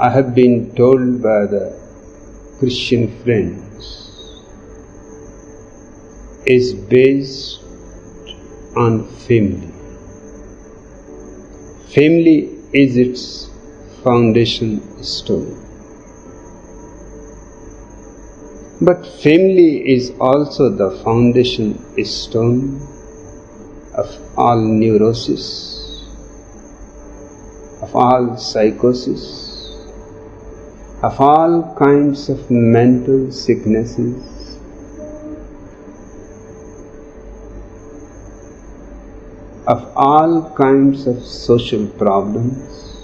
I have been told by the Christian friends, is based on family. Family is its foundation stone. But family is also the foundation stone of all neurosis, of all psychosis, of all kinds of mental sicknesses, of all kinds of social problems.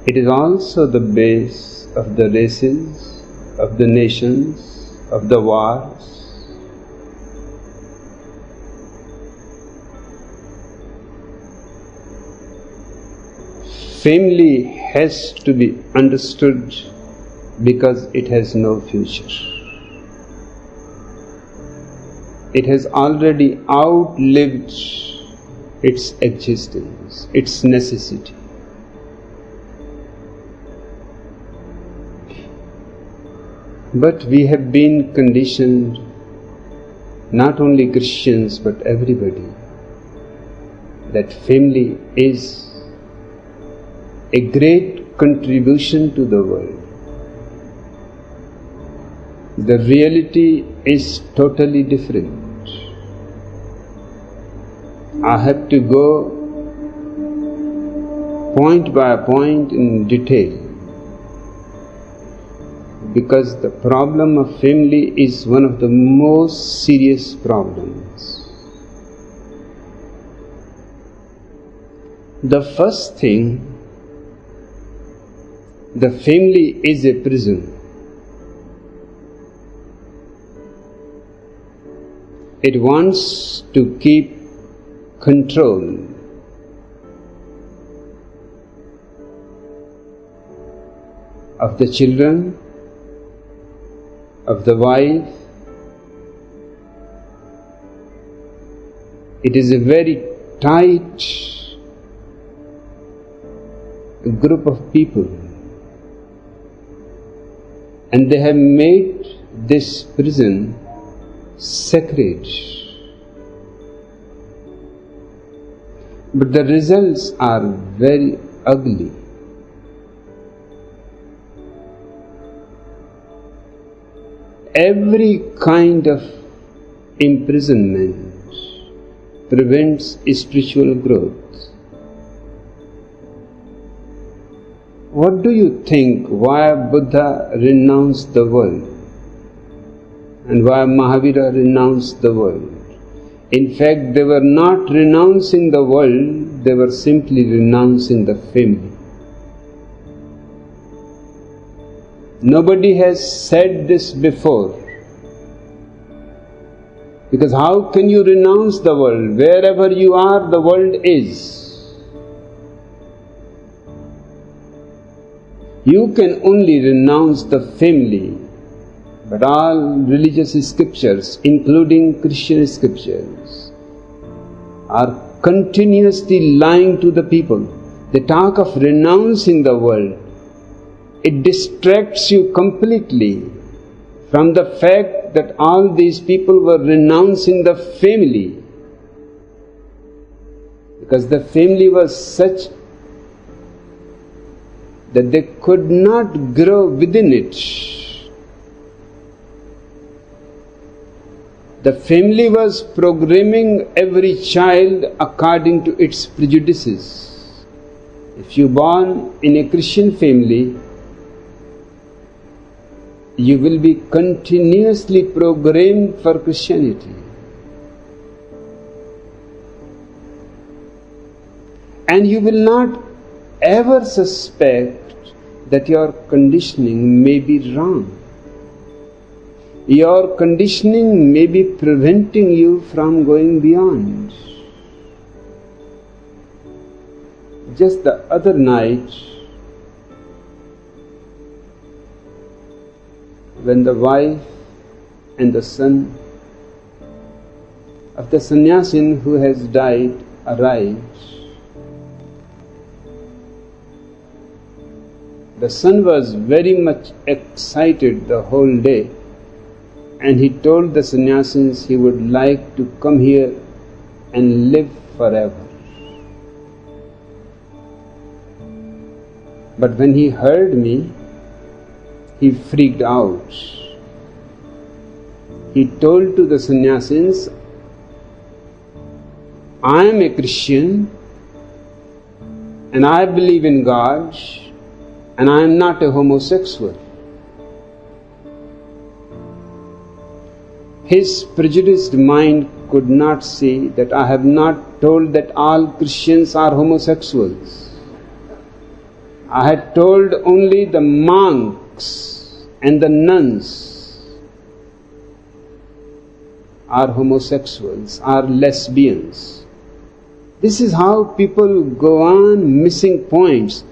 It is also the base of the races, of the nations, of the wars. Family has to be understood because it has no future. It has already outlived its existence, its necessity. But we have been conditioned, not only Christians but everybody, that family is a great contribution to the world. The reality is totally different. I have to go point by point in detail, because the problem of family is one of the most serious problems. The first thing, the family is a prison. It wants to keep control of the children, of the wife. It is a very tight group of people, and they have made this prison sacred. But the results are very ugly. Every kind of imprisonment prevents spiritual growth. What do you think why Buddha renounced the world and why Mahavira renounced the world? In fact, they were not renouncing the world, they were simply renouncing the family. Nobody has said this before. Because how can you renounce the world? Wherever you are, the world is. You can only renounce the family, but all religious scriptures, including Christian scriptures, are continuously lying to the people. They talk of renouncing the world. It distracts you completely from the fact that all these people were renouncing the family, because the family was such that they could not grow within it. The family was programming every child according to its prejudices. If you are born in a Christian family, you will be continuously programmed for Christianity. And you will not ever suspect that your conditioning may be wrong. Your conditioning may be preventing you from going beyond. Just the other night, when the wife and the son of the sannyasin who has died arrived, The son was very much excited the whole day, and he told the sannyasins he would like to come here and live forever. But when he heard me, he freaked out. He told to the sannyasins, I am a Christian and I believe in God and I am not a homosexual. His prejudiced mind could not see that I have not told that all Christians are homosexuals. I had told only the monks and the nuns are homosexuals, are lesbians. This is how people go on missing points.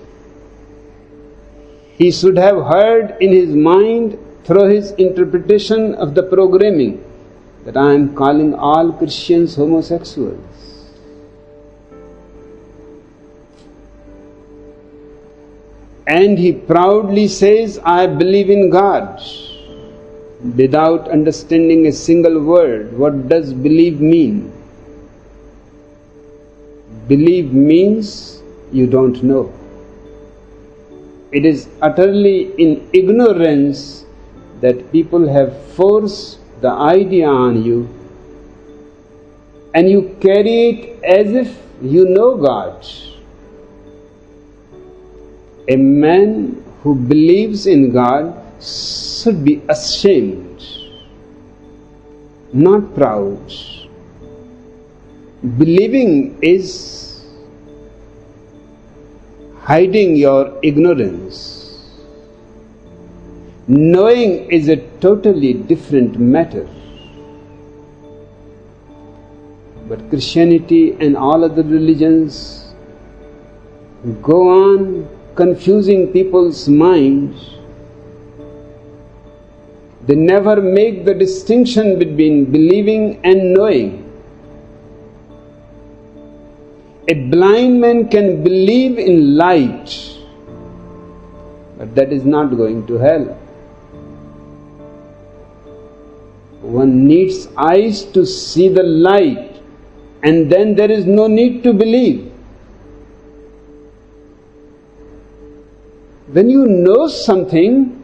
He should have heard in his mind through his interpretation of the programming that I am calling all Christians homosexuals. And he proudly says, I believe in God, without understanding a single word. What does believe mean? Believe means you don't know. It is utterly in ignorance that people have forced the idea on you, and you carry it as if you know God. A man who believes in God should be ashamed, not proud. Believing is hiding your ignorance. Knowing is a totally different matter. But Christianity and all other religions go on confusing people's minds. They never make the distinction between believing and knowing. A blind man can believe in light, but that is not going to hell. One needs eyes to see the light, and then there is no need to believe. When you know something,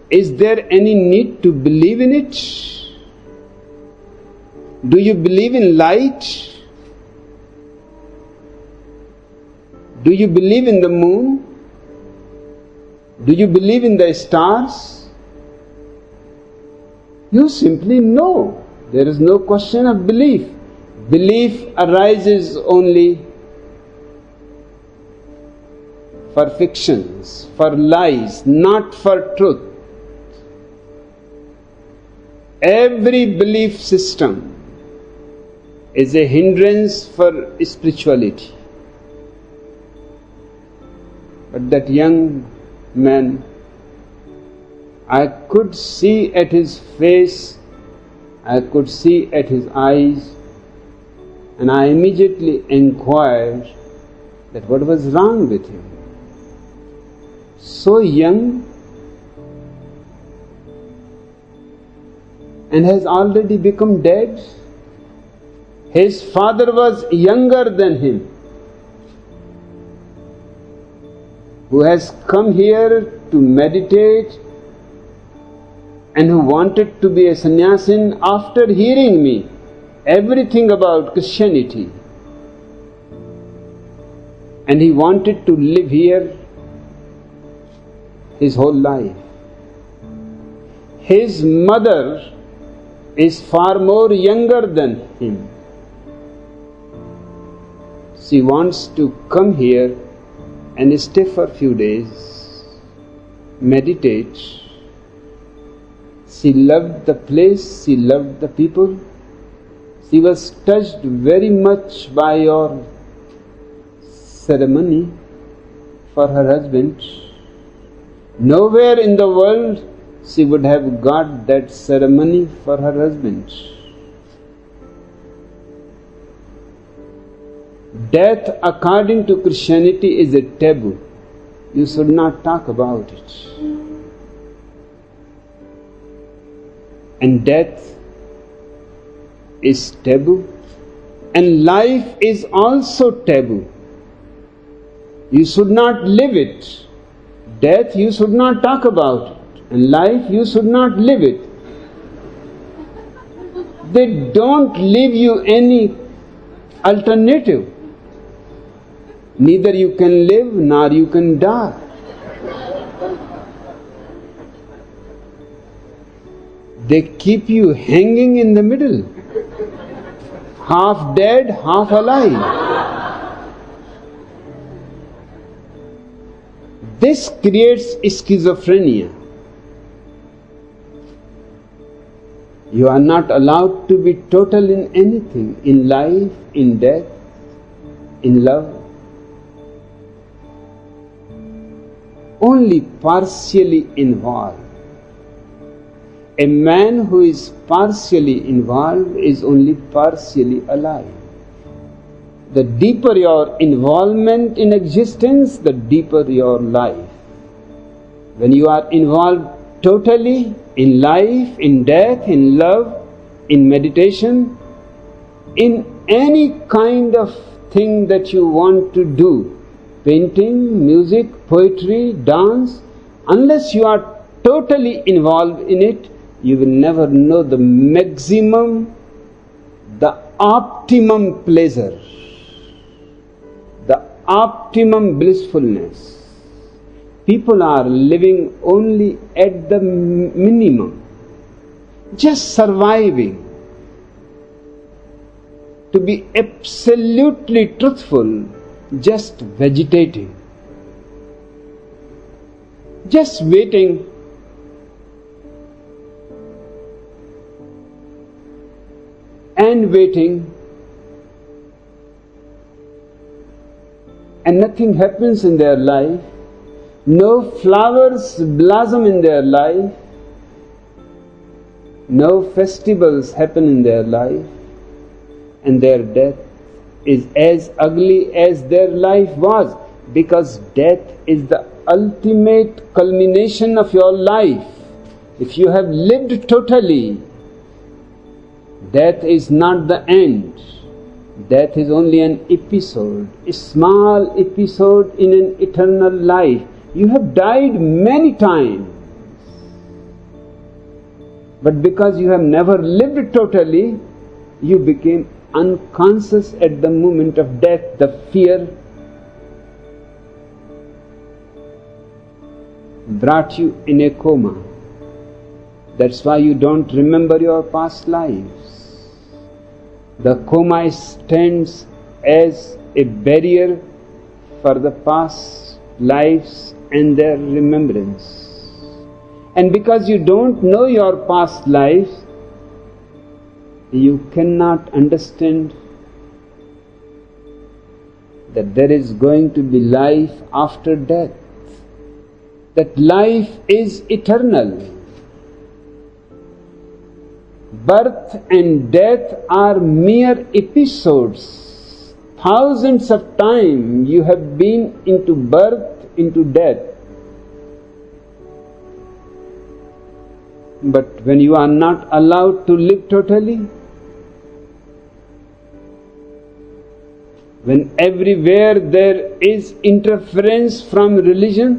is there any need to believe in it? Do you believe in light? Do you believe in the moon? Do you believe in the stars? You simply know. There is no question of belief. Belief arises only for fictions, for lies, not for truth. Every belief system is a hindrance for spirituality. But that young man, I could see at his face, I could see at his eyes, and I immediately inquired that what was wrong with him. So young and has already become dead. His father was younger than him, who has come here to meditate and who wanted to be a sannyasin after hearing me everything about Christianity. And he wanted to live here his whole life. His mother is far more younger than him. She wants to come here and stay for a few days, meditate. She loved the place, she loved the people. She was touched very much by your ceremony for her husband. Nowhere in the world she would have got that ceremony for her husband. Death, according to Christianity, is a taboo. you should not talk about it. And death is taboo, and life is also taboo. You should not live it. Death you should not talk about it, and life you should not live it. They don't leave you any alternative. Neither you can live nor you can die. They keep you hanging in the middle, half dead, half alive. This creates schizophrenia. You are not allowed to be total in anything, in life, in death, in love. Only partially involved. A man who is partially involved is only partially alive. The deeper your involvement in existence, the deeper your life. When you are involved totally in life, in death, in love, in meditation, in any kind of thing that you want to do, painting, music, poetry, dance, unless you are totally involved in it, you will never know the maximum, the optimum pleasure, the optimum blissfulness. People are living only at the minimum, just surviving. To be absolutely truthful, just vegetating, just waiting. And waiting, and nothing happens in their life. No flowers blossom in their life. No festivals happen in their life. And their death is as ugly as their life was, because death is the ultimate culmination of your life. If you have lived totally, death is not the end. Death is only an episode, a small episode in an eternal life. You have died many times. But because you have never lived totally, you became unconscious at the moment of death. The fear brought you in a coma. That's why you don't remember your past lives. The coma stands as a barrier for the past lives and their remembrance. And because you don't know your past lives, you cannot understand that there is going to be life after death, that life is eternal. Birth and death are mere episodes. Thousands of times you have been into birth, into death. But when you are not allowed to live totally, when everywhere there is interference from religion,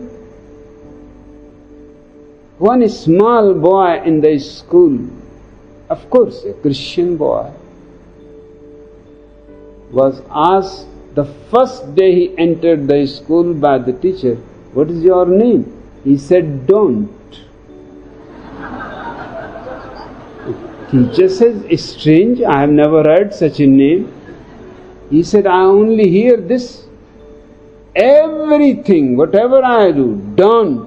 one small boy in the school, of course a Christian boy, was asked the first day he entered the school by the teacher, "What is your name?" He said, "Don't." The teacher says, "It's strange, I have never heard such a name." He said, "I only hear this. Everything, whatever I do, don't.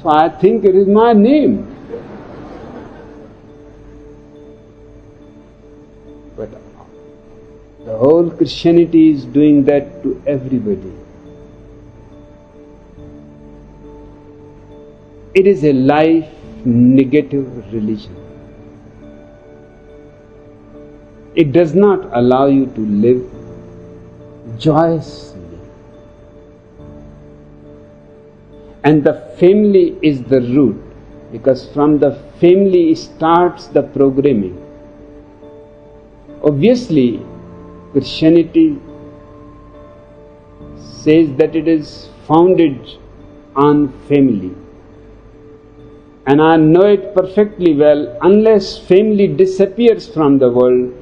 So I think it is my name." But the whole Christianity is doing that to everybody. It is a life negative religion. It does not allow you to live joyously. And the family is the root, because from the family starts the programming. Obviously, Christianity says that it is founded on family. And I know it perfectly well, unless family disappears from the world,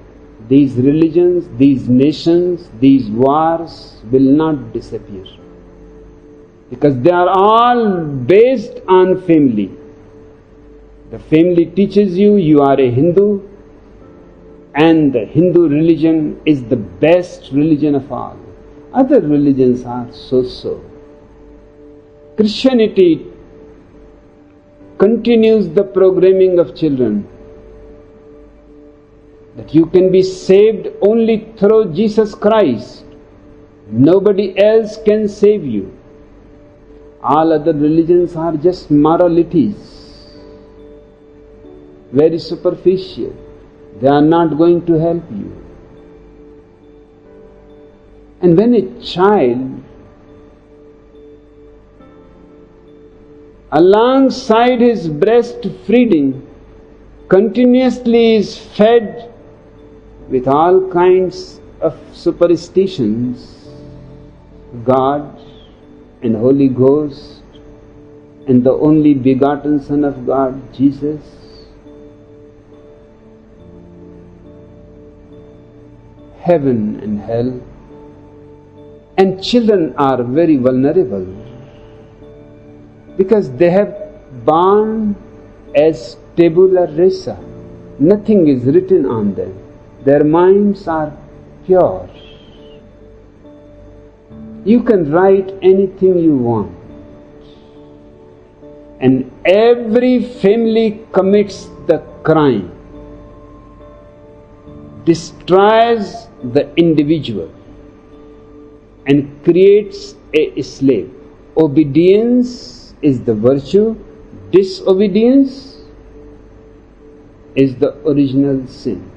these religions, these nations, these wars will not disappear. Because they are all based on family. The family teaches you, you are a Hindu, and the Hindu religion is the best religion of all. Other religions are so-so. Christianity continues the programming of children, that you can be saved only through Jesus Christ. Nobody else can save you. All other religions are just moralities, very superficial. They are not going to help you. And when a child, alongside his breastfeeding, continuously is fed with all kinds of superstitions, God and Holy Ghost and the only begotten Son of God, Jesus, heaven and hell, and children are very vulnerable because they have born as tabula rasa. Nothing is written on them. Their minds are pure. You can write anything you want. And every family commits the crime, destroys the individual, and creates a slave. Obedience is the virtue, disobedience is the original sin.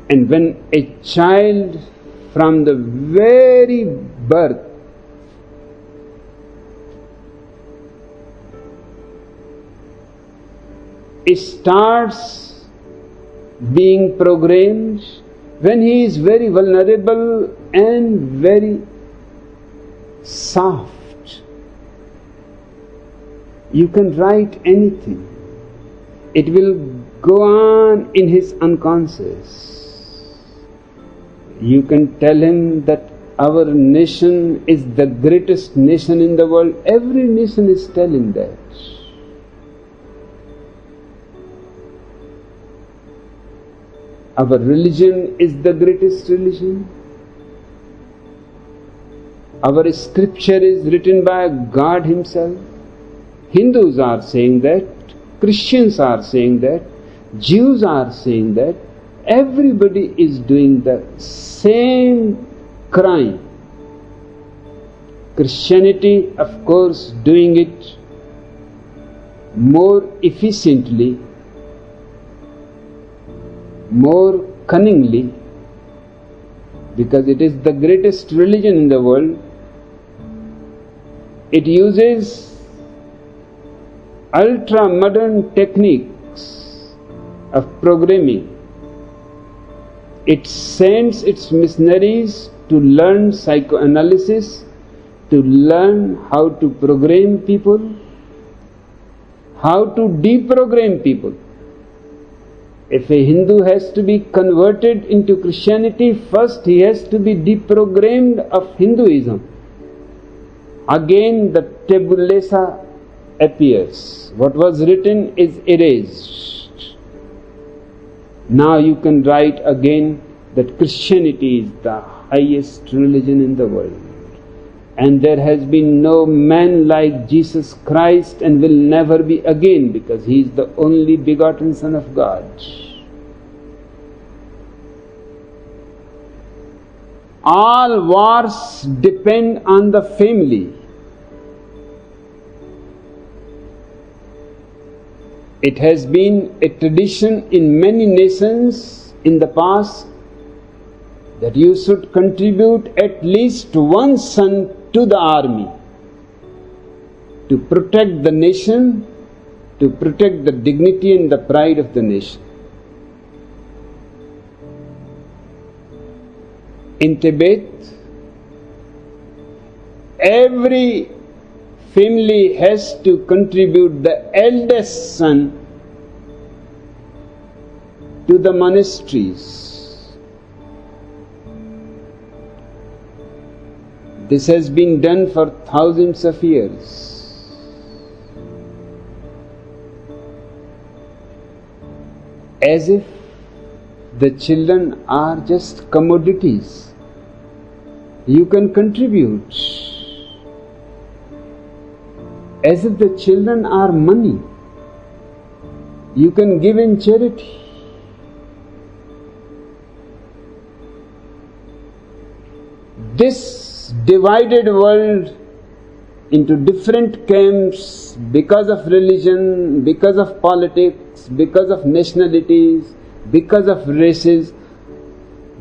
And when a child from the very birth starts being programmed, when he is very vulnerable and very soft, you can write anything. It will go on in his unconscious. You can tell him that our nation is the greatest nation in the world. Every nation is telling that. Our religion is the greatest religion. Our scripture is written by God Himself. Hindus are saying that, Christians are saying that, Jews are saying that. Everybody is doing the same crime. Christianity, of course, doing it more efficiently, more cunningly, because it is the greatest religion in the world. It uses ultra-modern techniques of programming. It sends its missionaries to learn psychoanalysis, to learn how to program people, how to deprogram people. If a Hindu has to be converted into Christianity, first he has to be deprogrammed of Hinduism. Again the tabula rasa appears. What was written is erased. Now you can write again that Christianity is the highest religion in the world. And there has been no man like Jesus Christ and will never be again, because He is the only begotten Son of God. All wars depend on the family. It has been a tradition in many nations in the past that you should contribute at least one son to the army to protect the nation, to protect the dignity and the pride of the nation. In Tibet, every family has to contribute the eldest son to the monasteries. This has been done for thousands of years. As if the children are just commodities. You can contribute. As if the children are money. You can give in charity. This divided world into different camps because of religion, because of politics, because of nationalities, because of races,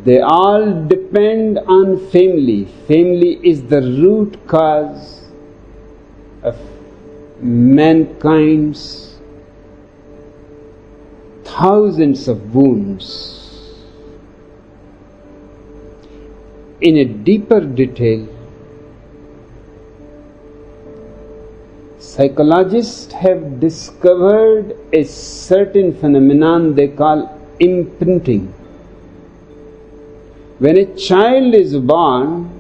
they all depend on family. Family is the root cause of mankind's thousands of wounds. In a deeper detail, psychologists have discovered a certain phenomenon they call imprinting. When a child is born,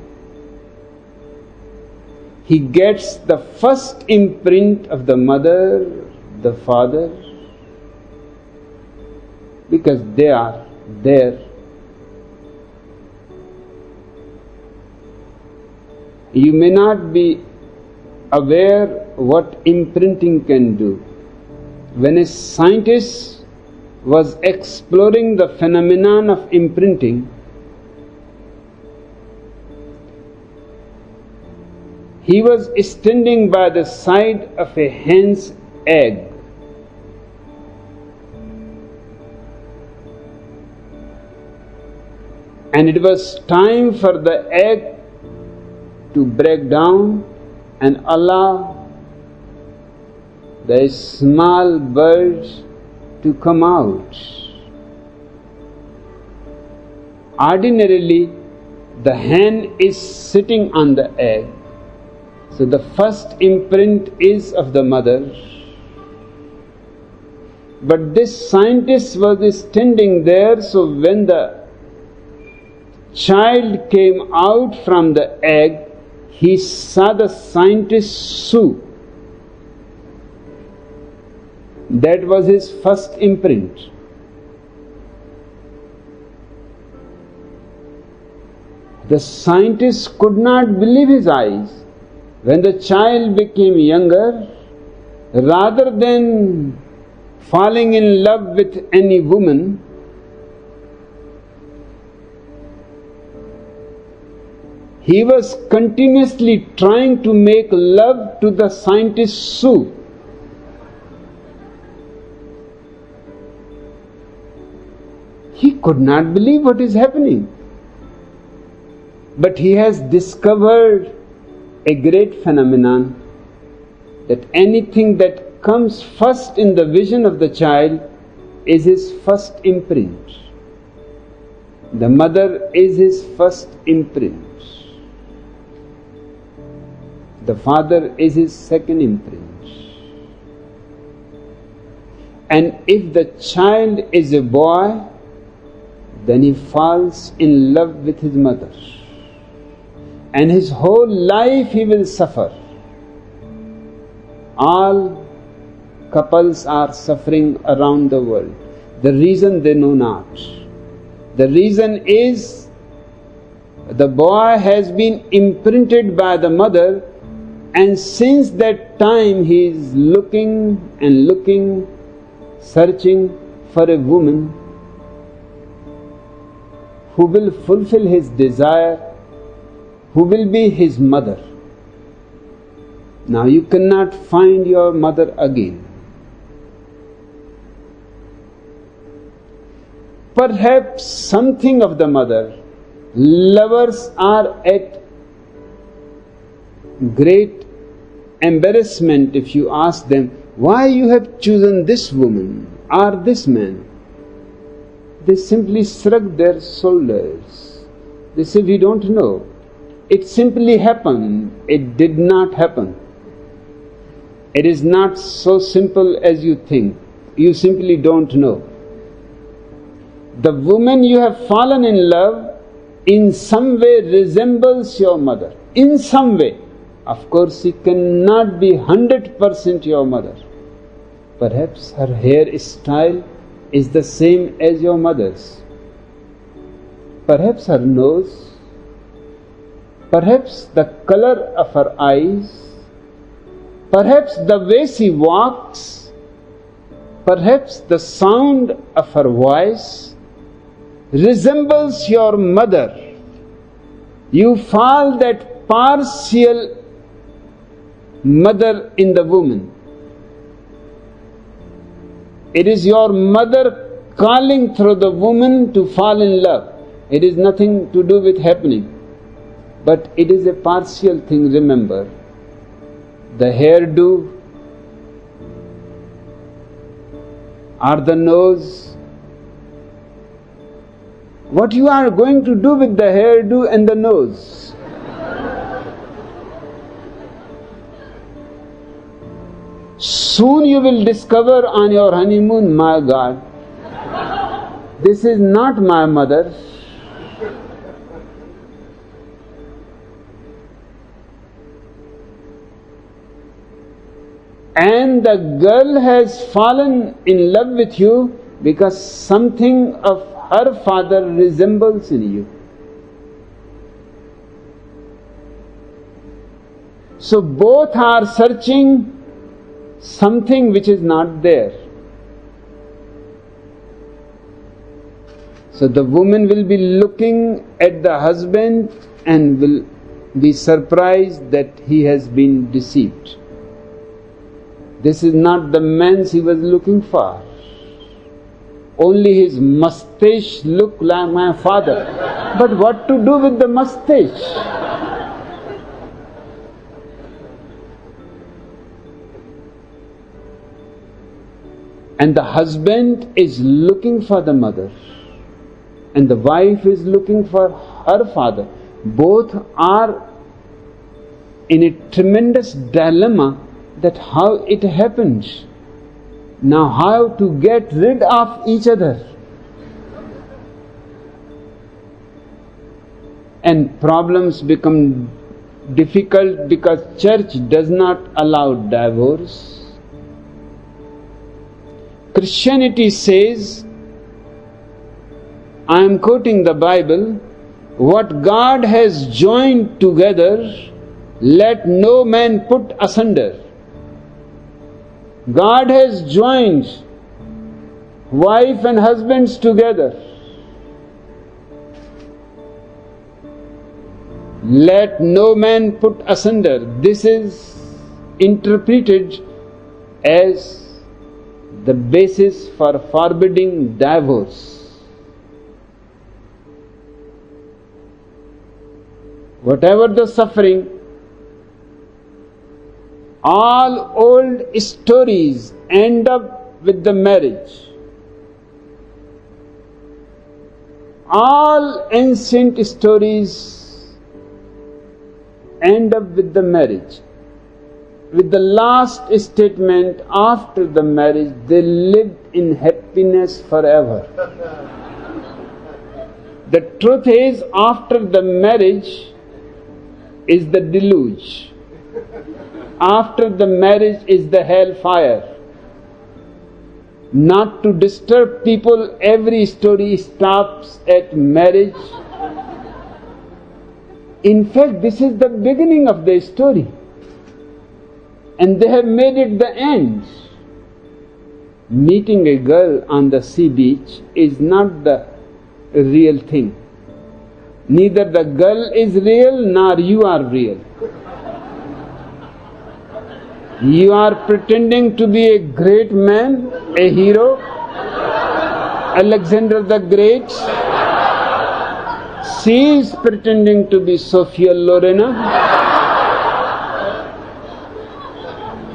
he gets the first imprint of the mother, the father, because they are there. You may not be aware what imprinting can do. When a scientist was exploring the phenomenon of imprinting, he was standing by the side of a hen's egg. And it was time for the egg to break down and allow the small bird to come out. Ordinarily, the hen is sitting on the egg. So the first imprint is of the mother. But this scientist was standing there, so when the child came out from the egg, he saw the scientist's shoe. That was his first imprint. The scientist could not believe his eyes. When the child became younger, rather than falling in love with any woman, he was continuously trying to make love to the scientist's shoe. He could not believe what is happening. But he has discovered a great phenomenon, that anything that comes first in the vision of the child is his first imprint. The mother is his first imprint. The father is his second imprint. And if the child is a boy, then he falls in love with his mother. And his whole life he will suffer. All couples are suffering around the world. The reason they know not. The reason is the boy has been imprinted by the mother, and since that time he is looking and looking, searching for a woman who will fulfill his desire, who will be his mother. Now you cannot find your mother again. perhaps something of the mother. Lovers are at great embarrassment if you ask them, why you have chosen this woman or this man? They simply shrug their shoulders. They say, we don't know. It simply happened. It did not happen. It is not so simple as you think. You simply don't know. The woman you have fallen in love in some way resembles your mother. In some way. Of course, she cannot be 100% your mother. Perhaps her hairstyle is the same as your mother's. Perhaps her nose. Perhaps the color of her eyes. Perhaps the way she walks. Perhaps the sound of her voice resembles your mother. You fall that partial mother in the woman. It is your mother calling through the woman to fall in love. It is nothing to do with happening. But it is a partial thing, remember. The hairdo or the nose. What you are going to do with the hairdo and the nose? Soon you will discover on your honeymoon, my God, this is not my mother. And the girl has fallen in love with you because something of her father resembles in you. So both are searching something which is not there. So the woman will be looking at the husband and will be surprised that he has been deceived. This is not the man she was looking for. Only his mustache looked like my father. But what to do with the mustache? And the husband is looking for the mother, and the wife is looking for her father. Both are in a tremendous dilemma that how it happened. Now how to get rid of each other. And problems become difficult because church does not allow divorce. Christianity says, I am quoting the Bible, what God has joined together, let no man put asunder. God has joined wife and husbands together. Let no man put asunder. This is interpreted as the basis for forbidding divorce. Whatever the suffering, all old stories end up with the marriage. All ancient stories end up with the marriage. With the last statement, after the marriage, they lived in happiness forever. The truth is, after the marriage is the deluge. After the marriage is the hellfire. Not to disturb people, every story stops at marriage. In fact, this is the beginning of the story. And they have made it the end. Meeting a girl on the sea beach is not the real thing. Neither the girl is real nor you are real. You are pretending to be a great man, a hero, Alexander the Great, she is pretending to be Sophia Lorena.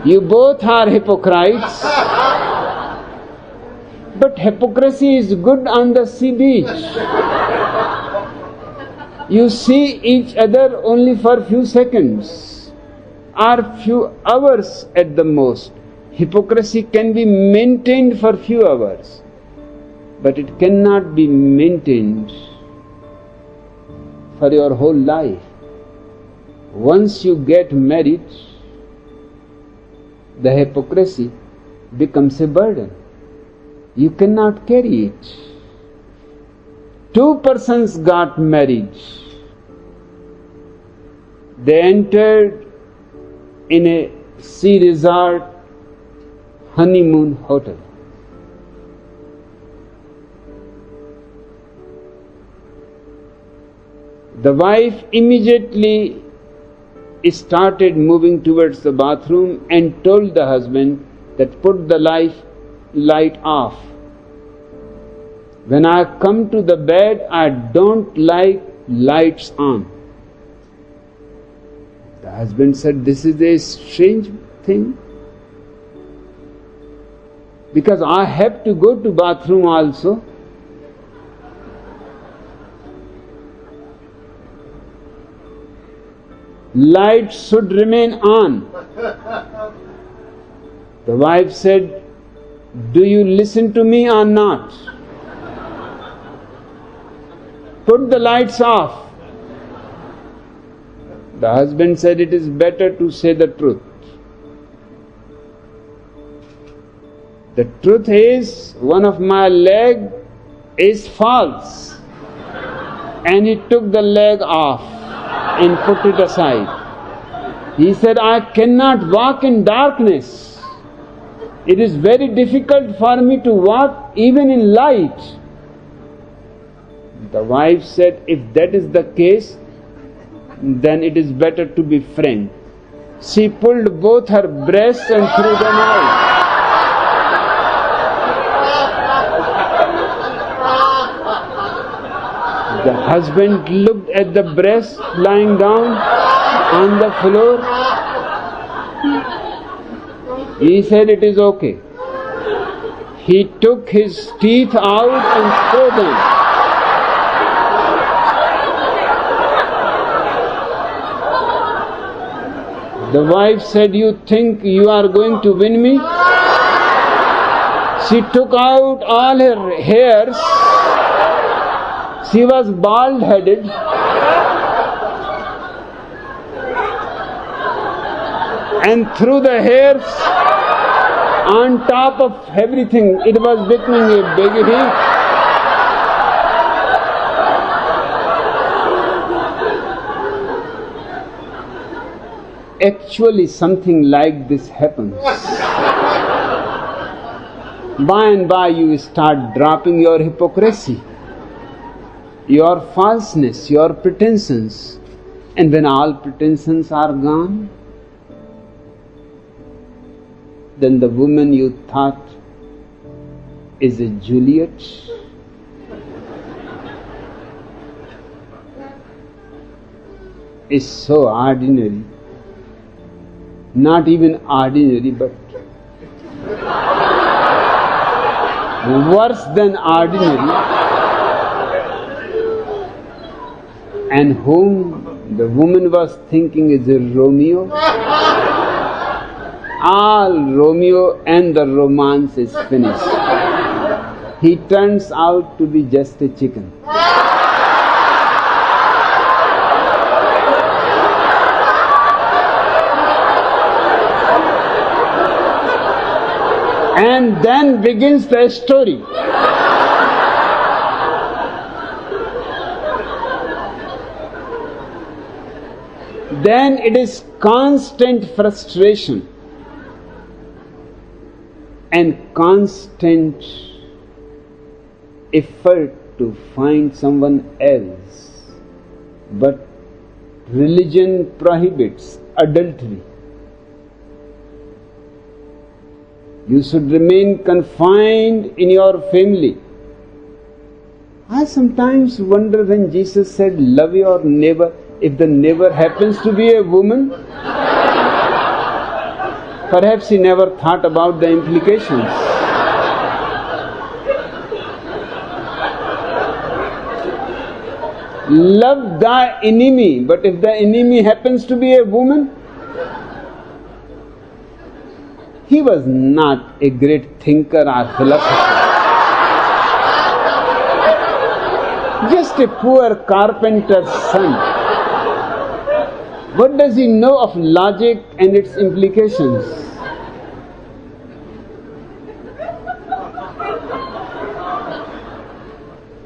You both are hypocrites. But hypocrisy is good on the sea beach. You see each other only for few seconds or few hours at the most. Hypocrisy can be maintained for few hours, but it cannot be maintained for your whole life. Once you get married, the hypocrisy becomes a burden. You cannot carry it. Two persons got married. They entered in a sea resort honeymoon hotel. The wife immediately started moving towards the bathroom and told the husband that put the light off. When I come to the bed, I don't like lights on. The husband said, this is a strange thing, because I have to go to bathroom also. Lights should remain on. The wife said, do you listen to me or not? Put the lights off. The husband said, it is better to say the truth. The truth is, one of my leg is false. And he took the leg off and put it aside. He said, I cannot walk in darkness. It is very difficult for me to walk even in light. The wife said, if that is the case, then it is better to be frank. She pulled both her breasts and threw them out. The husband looked at the breast lying down on the floor. He said, it is okay. He took his teeth out and threw them. The wife said, you think you are going to win me? She took out all her hairs. She was bald-headed. And threw the hairs on top of everything. It was becoming a big heap. Actually, something like this happens. By and by, you start dropping your hypocrisy, your falseness, your pretensions. And when all pretensions are gone, then the woman you thought is a Juliet is so ordinary. Not even ordinary, but worse than ordinary, and whom the woman was thinking is a Romeo. All Romeo and the romance is finished. He turns out to be just a chicken. And then begins the story. Then it is constant frustration and constant effort to find someone else. But religion prohibits adultery. You should remain confined in your family. I sometimes wonder when Jesus said, love your neighbor, if the neighbor happens to be a woman, perhaps he never thought about the implications. Love thy enemy, but if the enemy happens to be a woman, he was not a great thinker or philosopher. Just a poor carpenter's son. What does he know of logic and its implications?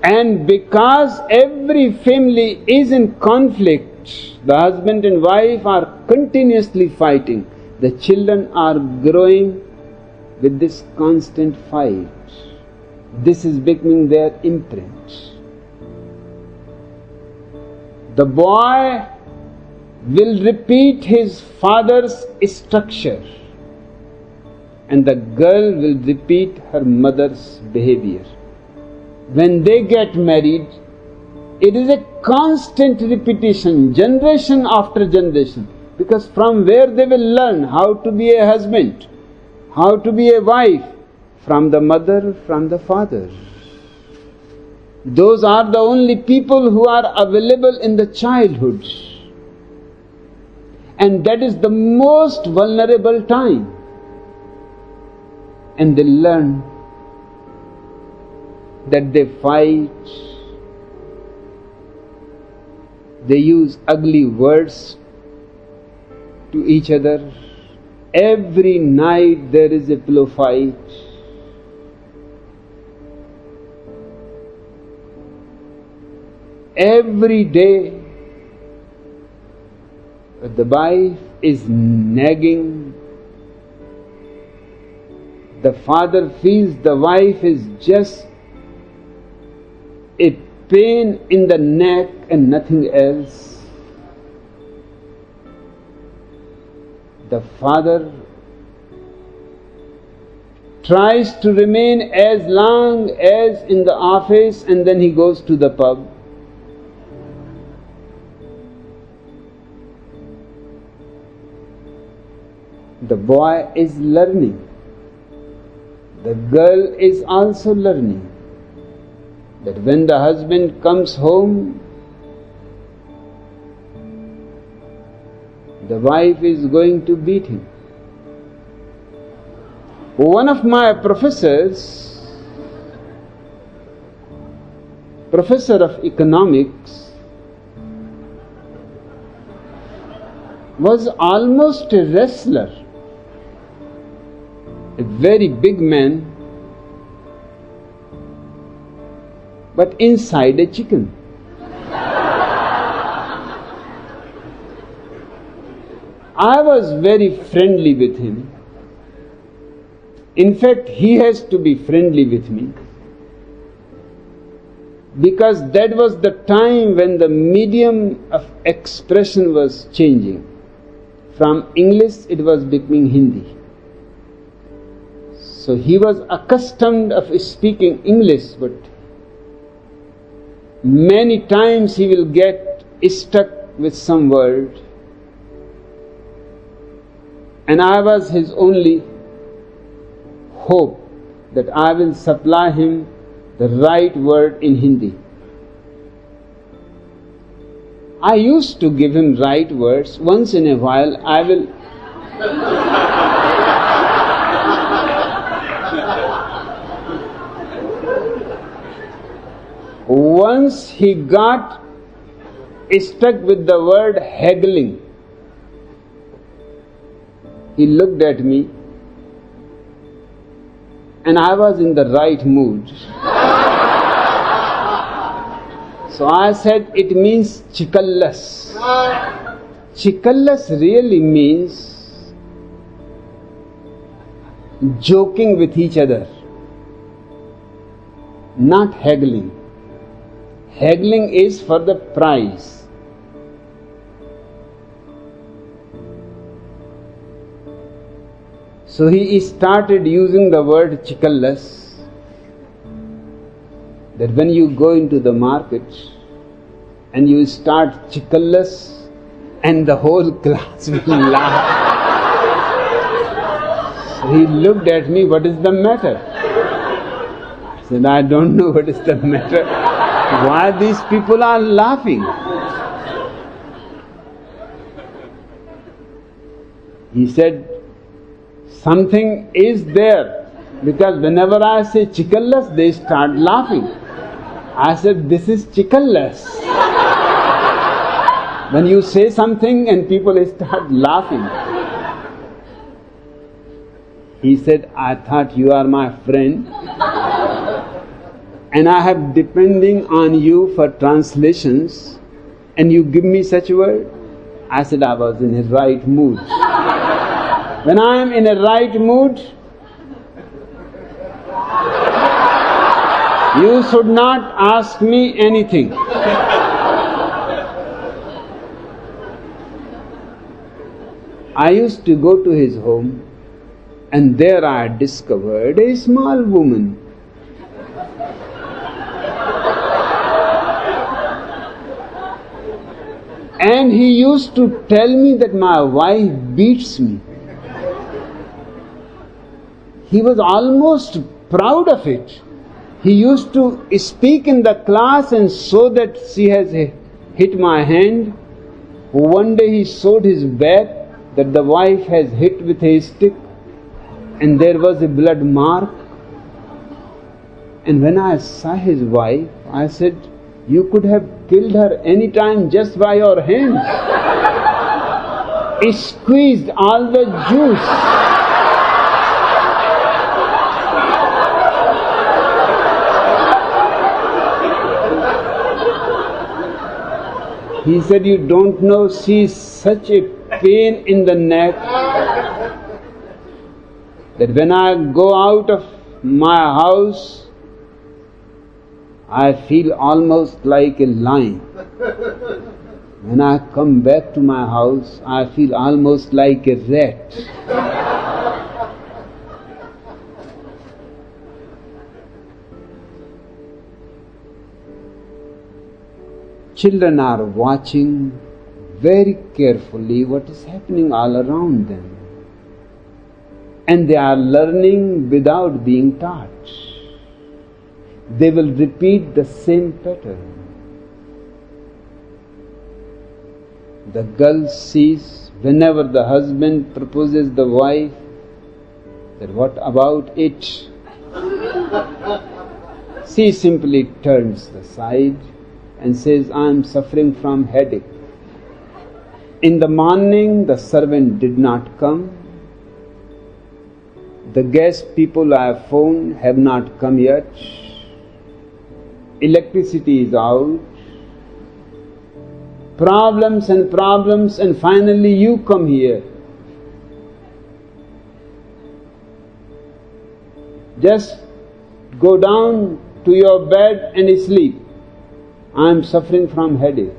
And because every family is in conflict, the husband and wife are continuously fighting. The children are growing with this constant fight. This is becoming their imprint. The boy will repeat his father's structure, and the girl will repeat her mother's behavior. When they get married, it is a constant repetition, generation after generation, because from where they will learn how to be a husband, how to be a wife, from the mother, from the father. Those are the only people who are available in the childhood. And that is the most vulnerable time. And they learn that they fight, they use ugly words to each other. Every night there is a pillow fight. Every day the wife is nagging. The father feels the wife is just a pain in the neck and nothing else. The father tries to remain as long as in the office, and then he goes to the pub. The boy is learning. The girl is also learning that when the husband comes home, the wife is going to beat him. One of my professors, professor of economics, was almost a wrestler. A very big man, but inside a chicken. I was very friendly with him. In fact, he has to be friendly with me, because that was the time when the medium of expression was changing. From English it was becoming Hindi. So he was accustomed of speaking English, but many times he will get stuck with some word, and I was his only hope that I will supply him the right word in Hindi. I used to give him right words. Once in a while I will once he got stuck with the word haggling. He looked at me, and I was in the right mood. So I said, it means chikallas. Chikallas really means joking with each other, not haggling. Haggling is for the prize. So he started using the word chikallas, that when you go into the market and you start chickallas, and the whole class will laugh. So he looked at me, what is the matter? I said, I don't know what is the matter. Why these people are laughing? He said, something is there, because whenever I say chickallas, they start laughing. I said, this is chickallas. When you say something and people start laughing. He said, I thought you are my friend and I have depending on you for translations, and you give me such a word? I said, I was in a right mood. When I am in a right mood, you should not ask me anything. I used to go to his home, and there I discovered a small woman. And he used to tell me that my wife beats me. He was almost proud of it. He used to speak in the class and show that she has hit my hand. One day he showed his back that the wife has hit with a stick and there was a blood mark. And when I saw his wife, I said, you could have killed her any time just by your hands. He squeezed all the juice. He said, you don't know, she is such a pain in the neck that when I go out of my house, I feel almost like a lion. When I come back to my house, I feel almost like a rat. Children are watching very carefully what is happening all around them. And they are learning without being taught. They will repeat the same pattern. The girl sees whenever the husband proposes the wife, that what about it? She simply turns aside and says, I am suffering from headache. In the morning the servant did not come. The guest people I have phoned have not come yet. Electricity is out. Problems, and finally you come here. Just go down to your bed and sleep. I am suffering from headache.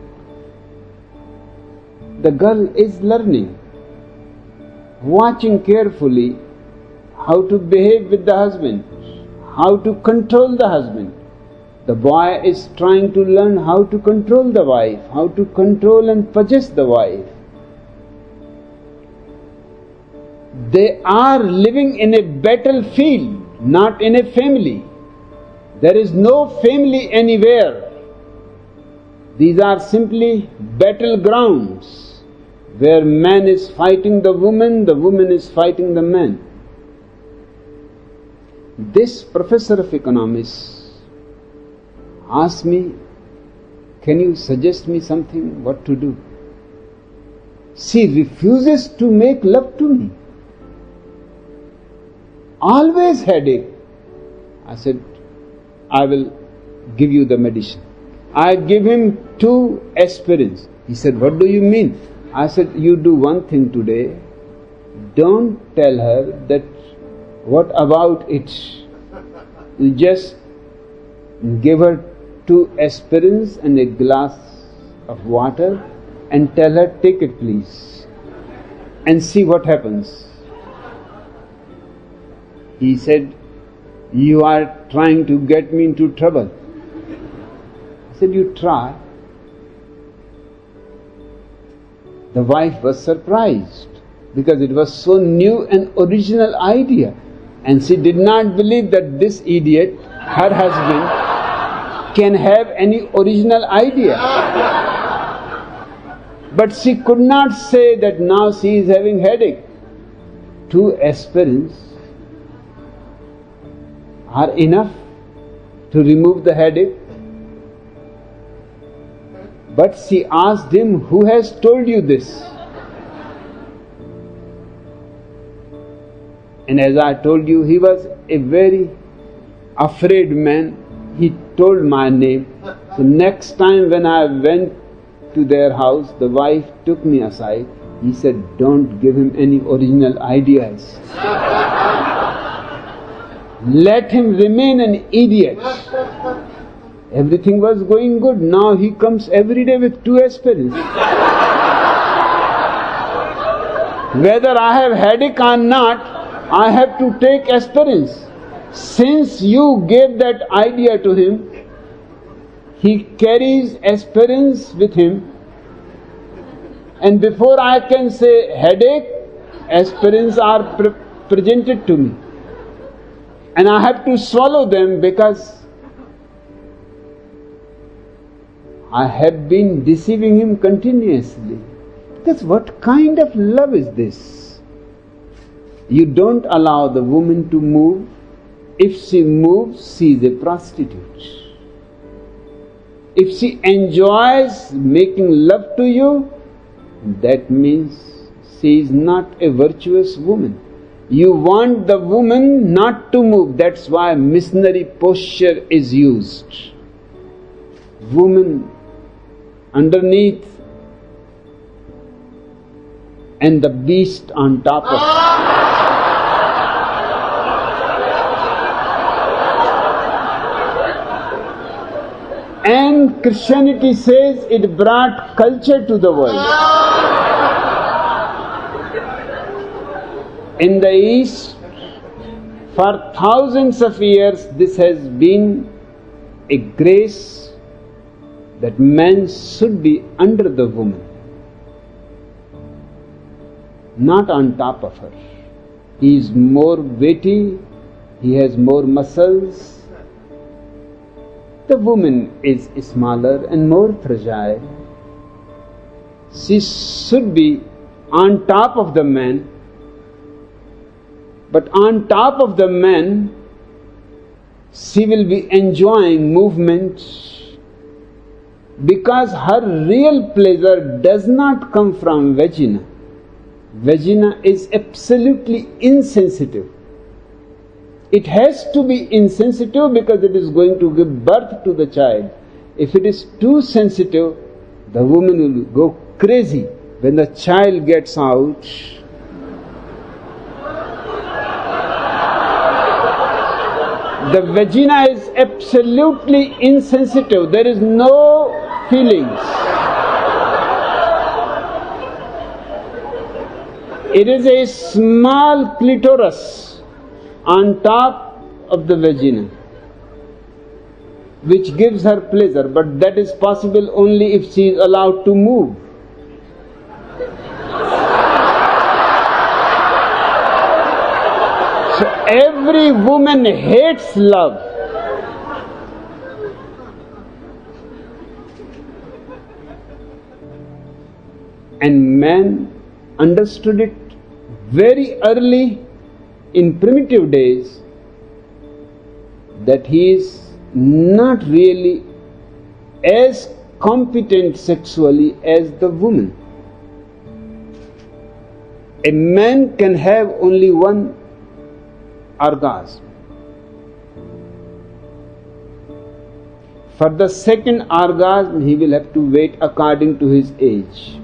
The girl is learning, watching carefully how to behave with the husband, how to control the husband. The boy is trying to learn how to control the wife, how to control and possess the wife. They are living in a battlefield, not in a family. There is no family anywhere. These are simply battlegrounds where man is fighting the woman is fighting the man. This professor of economics asked me, can you suggest me something what to do? She refuses to make love to me. Always headache. I said, I will give you the medicine. I give him 2 aspirins. He said, what do you mean? I said, you do one thing today. Don't tell her that what about it. You just give her 2 aspirins and a glass of water and tell her, take it please, and see what happens. He said, you are trying to get me into trouble. He said, you try. The wife was surprised because it was so new and original idea, and she did not believe that this idiot, her husband, can have any original idea. But she could not say that now she is having headache. 2 aspirins are enough to remove the headache. But she asked him, who has told you this? And as I told you, he was a very afraid man. He told my name. So next time when I went to their house, the wife took me aside. He said, don't give him any original ideas. Let him remain an idiot. Everything was going good. Now he comes every day with 2 aspirins. Whether I have headache or not, I have to take aspirins. Since you gave that idea to him, he carries aspirins with him, and before I can say headache, aspirins are presented to me. And I have to swallow them because I have been deceiving him continuously. Because what kind of love is this? You don't allow the woman to move. If she moves, she is a prostitute. If she enjoys making love to you, that means she is not a virtuous woman. You want the woman not to move. That's why missionary posture is used. Woman underneath and the beast on top of her. And Christianity says it brought culture to the world. In the East, for thousands of years, this has been a grace that man should be under the woman, not on top of her. He is more weighty, he has more muscles. The woman is smaller and more fragile. She should be on top of the man, but on top of the man, she will be enjoying movement because her real pleasure does not come from vagina. Vagina is absolutely insensitive. It has to be insensitive because it is going to give birth to the child. If it is too sensitive, the woman will go crazy when the child gets out. The vagina is absolutely insensitive. There is no feelings. It is a small clitoris on top of the vagina, which gives her pleasure, but that is possible only if she is allowed to move. So every woman hates love. And man understood it very early in primitive days that he is not really as competent sexually as the woman. A man can have only one orgasm. For the second orgasm, he will have to wait according to his age.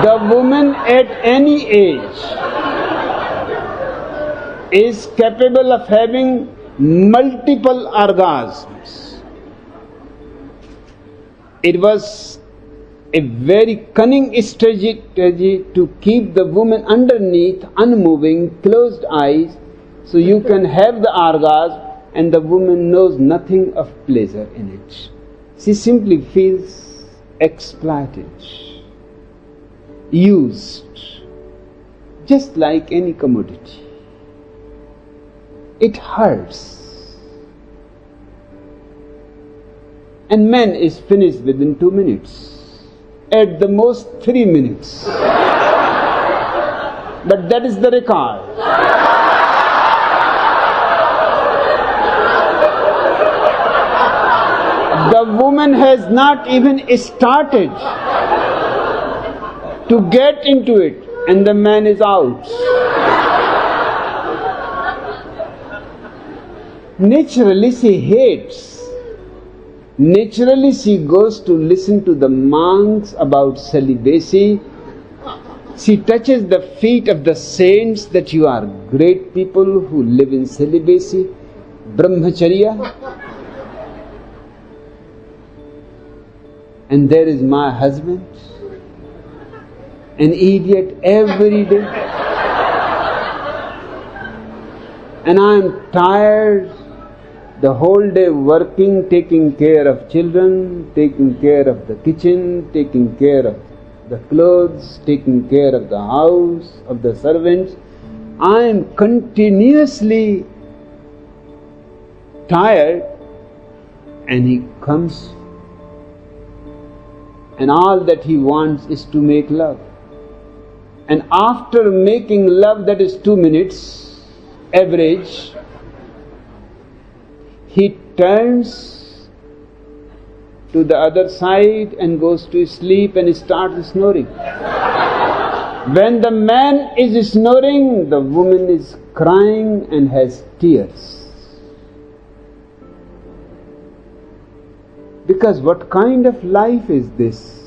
The woman at any age is capable of having multiple orgasms. It was a very cunning strategy to keep the woman underneath, unmoving, closed eyes, So you can have the orgasm and the woman knows nothing of pleasure in it. She simply feels exploited, used, just like any commodity. It hurts. And man is finished within 2 minutes, at the most 3 minutes. But that is the record. The woman has not even started to get into it, and the man is out. Naturally she hates. Naturally she goes to listen to the monks about celibacy. She touches the feet of the saints that you are great people who live in celibacy, brahmacharya. And there is my husband, an idiot every day. And I am tired, the whole day working, taking care of children, taking care of the kitchen, taking care of the clothes, taking care of the house, of the servants. I am continuously tired, and he comes, and all that he wants is to make love. And after making love, that is 2 minutes, average, he turns to the other side and goes to sleep and starts snoring. When the man is snoring, the woman is crying and has tears. Because what kind of life is this?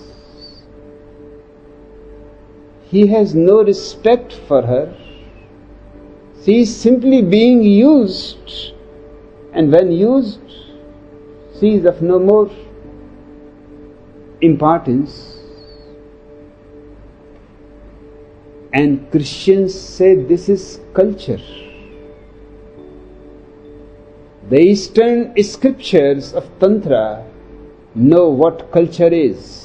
He has no respect for her. She is simply being used, and when used, she is of no more importance. And Christians say this is culture. The Eastern scriptures of Tantra know what culture is.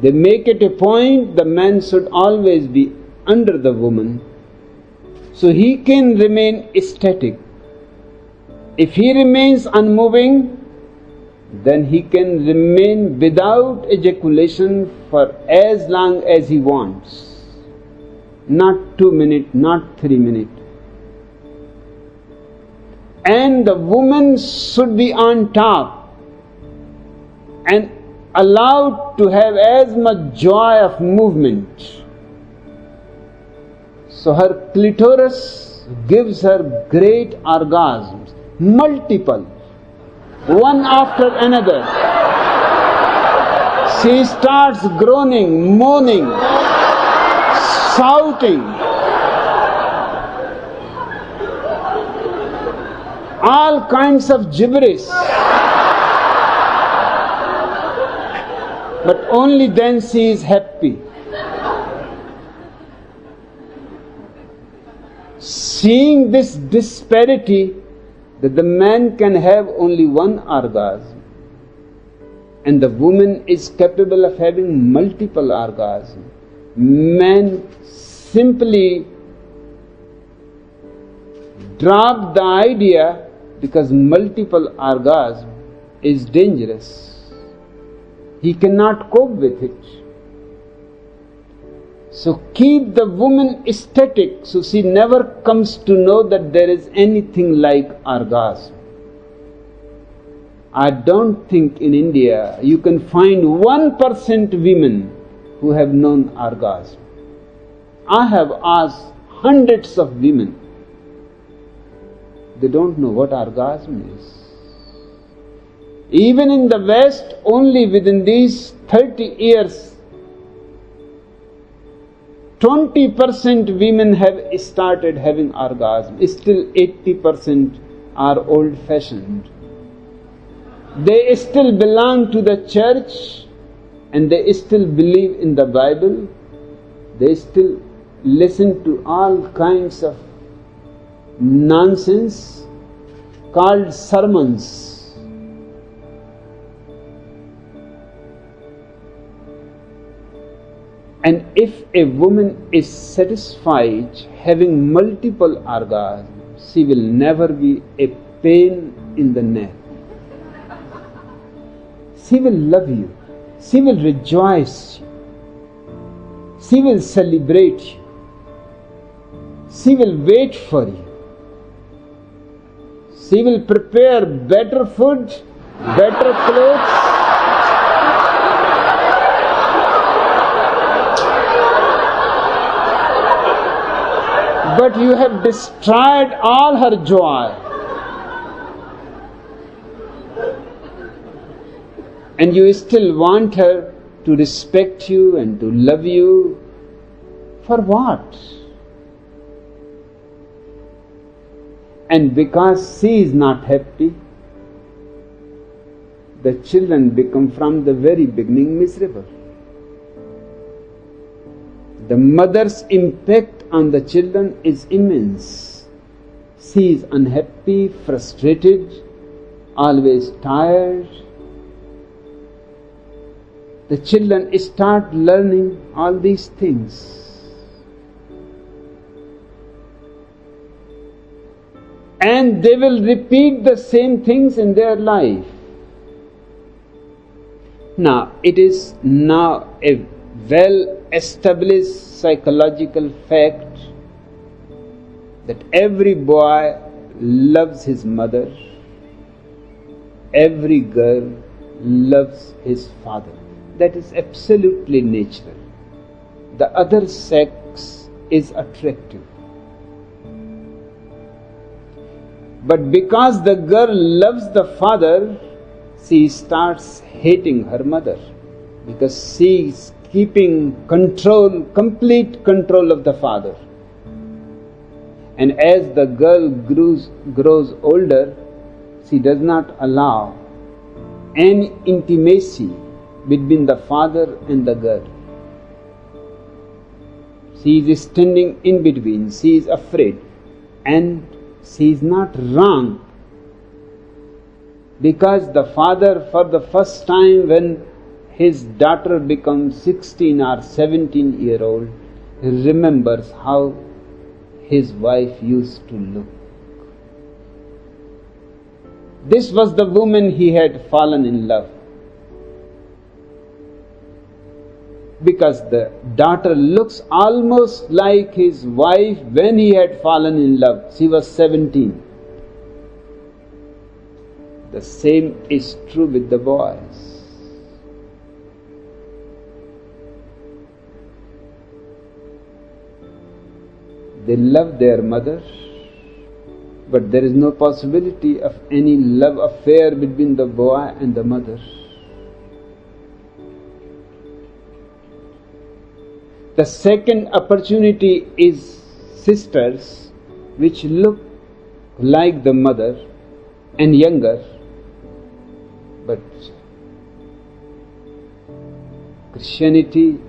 They make it a point the man should always be under the woman, so he can remain static. If he remains unmoving, then he can remain without ejaculation for as long as he wants. Not 2 minutes, not 3 minutes. And the woman should be on top and allowed to have as much joy of movement. So her clitoris gives her great orgasms, multiple, one after another. She starts groaning, moaning, shouting, all kinds of gibberish. But only then she is happy. Seeing this disparity, that the man can have only one orgasm and the woman is capable of having multiple orgasms, man simply dropped the idea because multiple orgasm is dangerous. He cannot cope with it. So keep the woman static so she never comes to know that there is anything like orgasm. I don't think in India you can find 1% women who have known orgasm. I have asked hundreds of women. They don't know what orgasm is. Even in the West, only within these 30 years, 20% women have started having orgasm. Still 80% are old-fashioned. They still belong to the church and they still believe in the Bible. They still listen to all kinds of nonsense called sermons. And if a woman is satisfied having multiple orgasms, she will never be a pain in the neck. She will love you. She will rejoice you. She will celebrate you. She will wait for you. She will prepare better food, better clothes. But you have destroyed all her joy. And you still want her to respect you and to love you. For what? And because she is not happy, the children become from the very beginning miserable. The mother's impact on the children is immense. She is unhappy, frustrated, always tired. The children start learning all these things. And they will repeat the same things in their life. Now, it is now a well-established psychological fact that every boy loves his mother, every girl loves his father. That is absolutely natural. The other sex is attractive. But because the girl loves the father, she starts hating her mother, because she is keeping control, complete control of the father. And as the girl grows older, she does not allow any intimacy between the father and the girl. She is standing in between, she is afraid, and she is not wrong, because the father, for the first time when his daughter becomes 16 or 17-year-old, remembers how his wife used to look. This was the woman he had fallen in love. Because the daughter looks almost like his wife when he had fallen in love. She was 17. The same is true with the boys. They love their mother, but there is no possibility of any love affair between the boy and the mother. The second opportunity is sisters which look like the mother and younger, but Christianity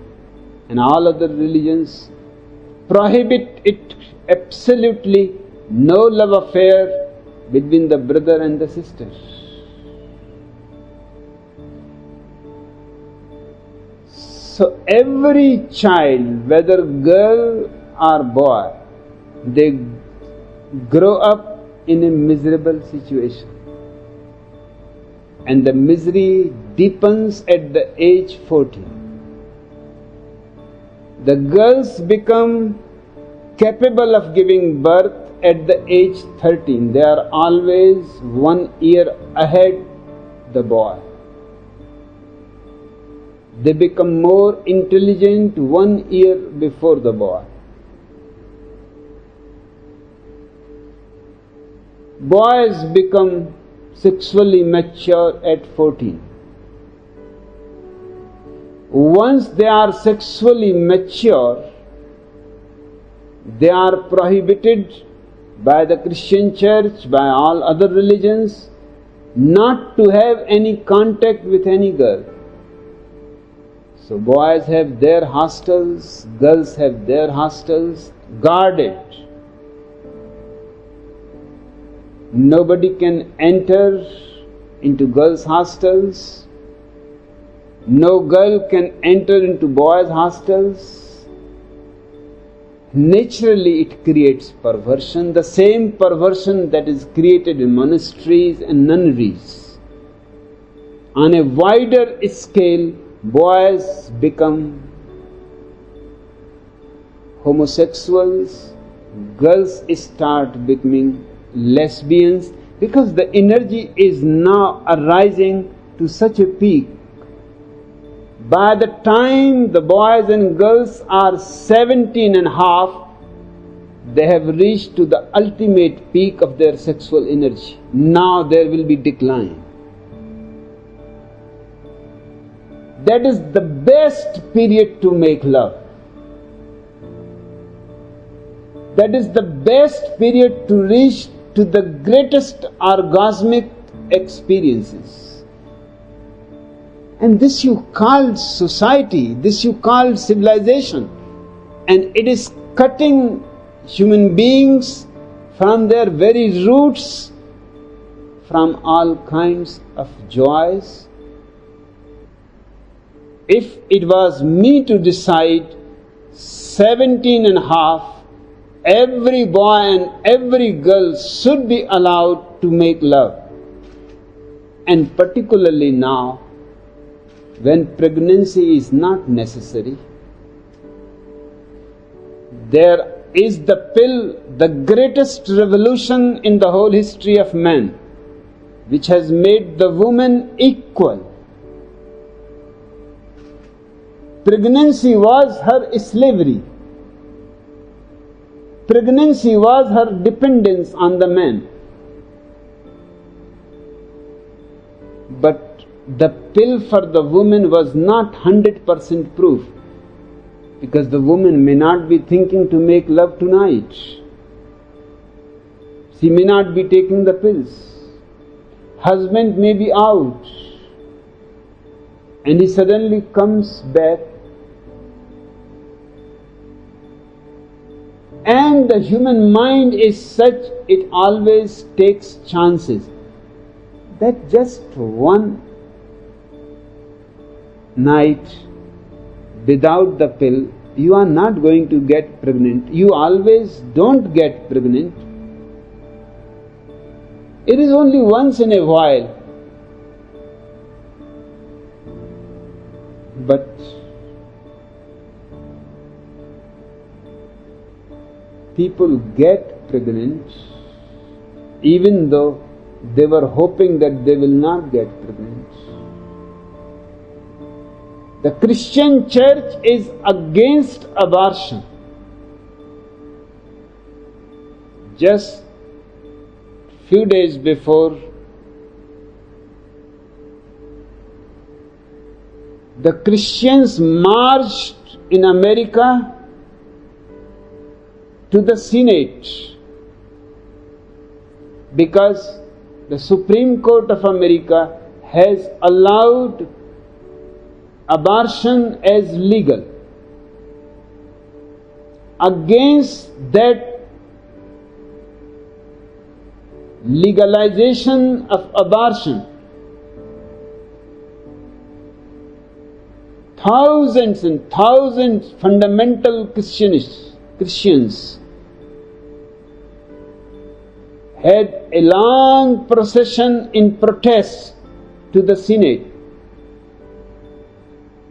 and all other religions prohibit it absolutely. No love affair between the brother and the sister. So every child, whether girl or boy, they grow up in a miserable situation. And the misery deepens at the age 14. The girls become capable of giving birth at the age 13. They are always 1 year ahead the boy. They become more intelligent 1 year before the boy. Boys become sexually mature at 14. Once they are sexually mature, they are prohibited by the Christian church, by all other religions, not to have any contact with any girl. So boys have their hostels, girls have their hostels, guarded. Nobody can enter into girls' hostels. No girl can enter into boys' hostels. Naturally it creates perversion, the same perversion that is created in monasteries and nunneries. On a wider scale, boys become homosexuals, girls start becoming lesbians, because the energy is now arising to such a peak. By the time the boys and girls are 17 and a half, they have reached to the ultimate peak of their sexual energy. Now there will be decline. That is the best period to make love. That is the best period to reach to the greatest orgasmic experiences. And this you call society, this you call civilization. And it is cutting human beings from their very roots, from all kinds of joys. If it was me to decide, 17 and a half, every boy and every girl should be allowed to make love. And particularly now, when pregnancy is not necessary, there is the pill, the greatest revolution in the whole history of man, which has made the woman equal. Pregnancy was her slavery. Pregnancy was her dependence on the man. But the pill for the woman was not 100% proof, because the woman may not be thinking to make love tonight. She may not be taking the pills. Husband may be out, and he suddenly comes back. And the human mind is such, it always takes chances. That just one night without the pill, you are not going to get pregnant. You always don't get pregnant. It is only once in a while. But people get pregnant even though they were hoping that they will not get pregnant. The Christian church is against abortion. Just few days before, the Christians marched in America to the Senate, because the Supreme Court of America has allowed abortion as legal. Against that legalization of abortion, thousands and thousands fundamental Christians had a long procession in protest to the Senate.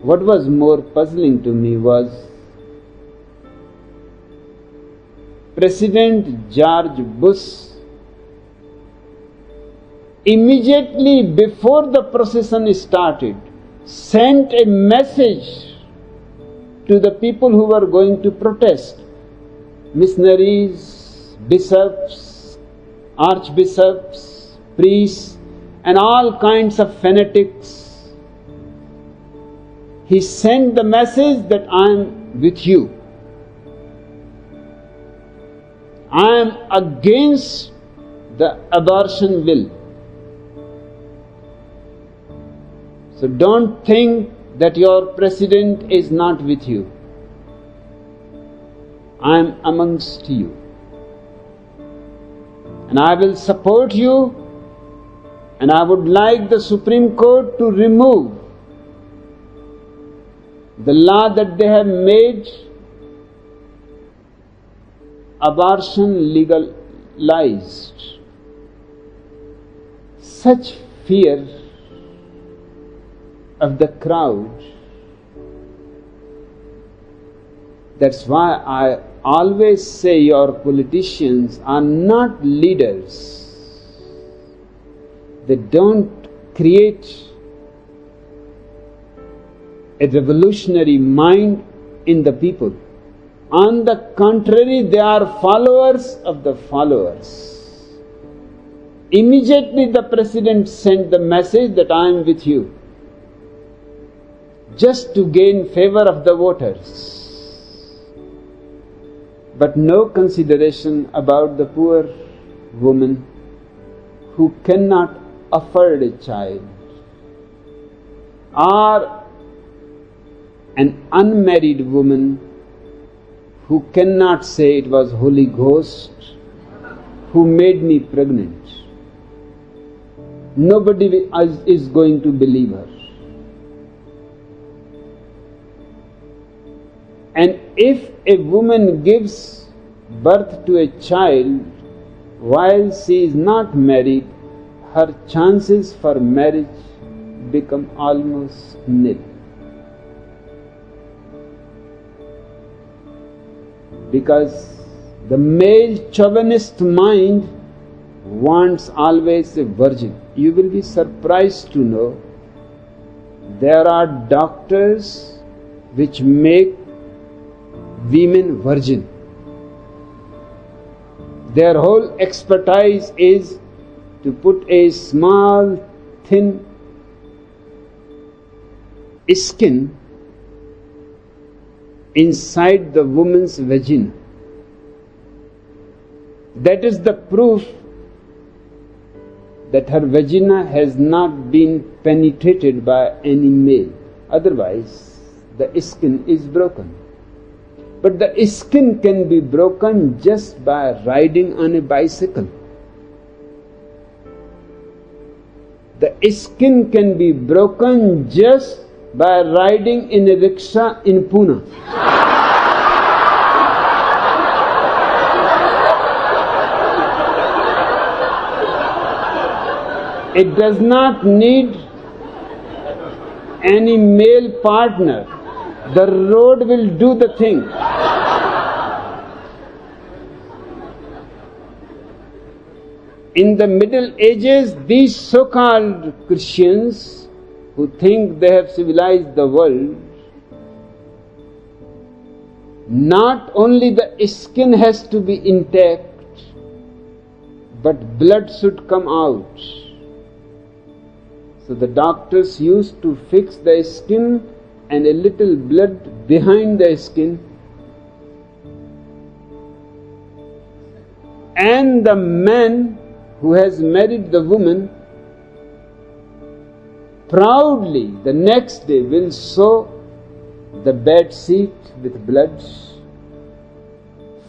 What was more puzzling to me was President George Bush, immediately before the procession started, sent a message to the people who were going to protest, missionaries, bishops, archbishops, priests, and all kinds of fanatics. He sent the message that I am with you. I am against the abortion bill. So don't think that your president is not with you. I am amongst you. and I will support you, and I would like the Supreme Court to remove the law that they have made abortion legalized. Such fear of the crowd. That's why I always say your politicians are not leaders. They don't create a revolutionary mind in the people. On the contrary, they are followers of the followers. Immediately the President sent the message that I am with you, just to gain favor of the voters. But no consideration about the poor woman who cannot afford a child, or an unmarried woman who cannot say it was Holy Ghost who made me pregnant. Nobody is going to believe her. And if a woman gives birth to a child while she is not married, her chances for marriage become almost nil. Because the male chauvinist mind wants always a virgin. You will be surprised to know there are doctors which make women virgin. Their whole expertise is to put a small, thin skin inside the woman's vagina. That is the proof that her vagina has not been penetrated by any male. Otherwise, the skin is broken. But the skin can be broken just by riding on a bicycle. The skin can be broken just by riding in a rickshaw in Pune. It does not need any male partner. The road will do the thing. In the Middle Ages, these so-called Christians who think they have civilized the world, not only the skin has to be intact, but blood should come out. So the doctors used to fix the skin and a little blood behind the skin, and the man who has married the woman proudly the next day will sew the bed sheet with blood.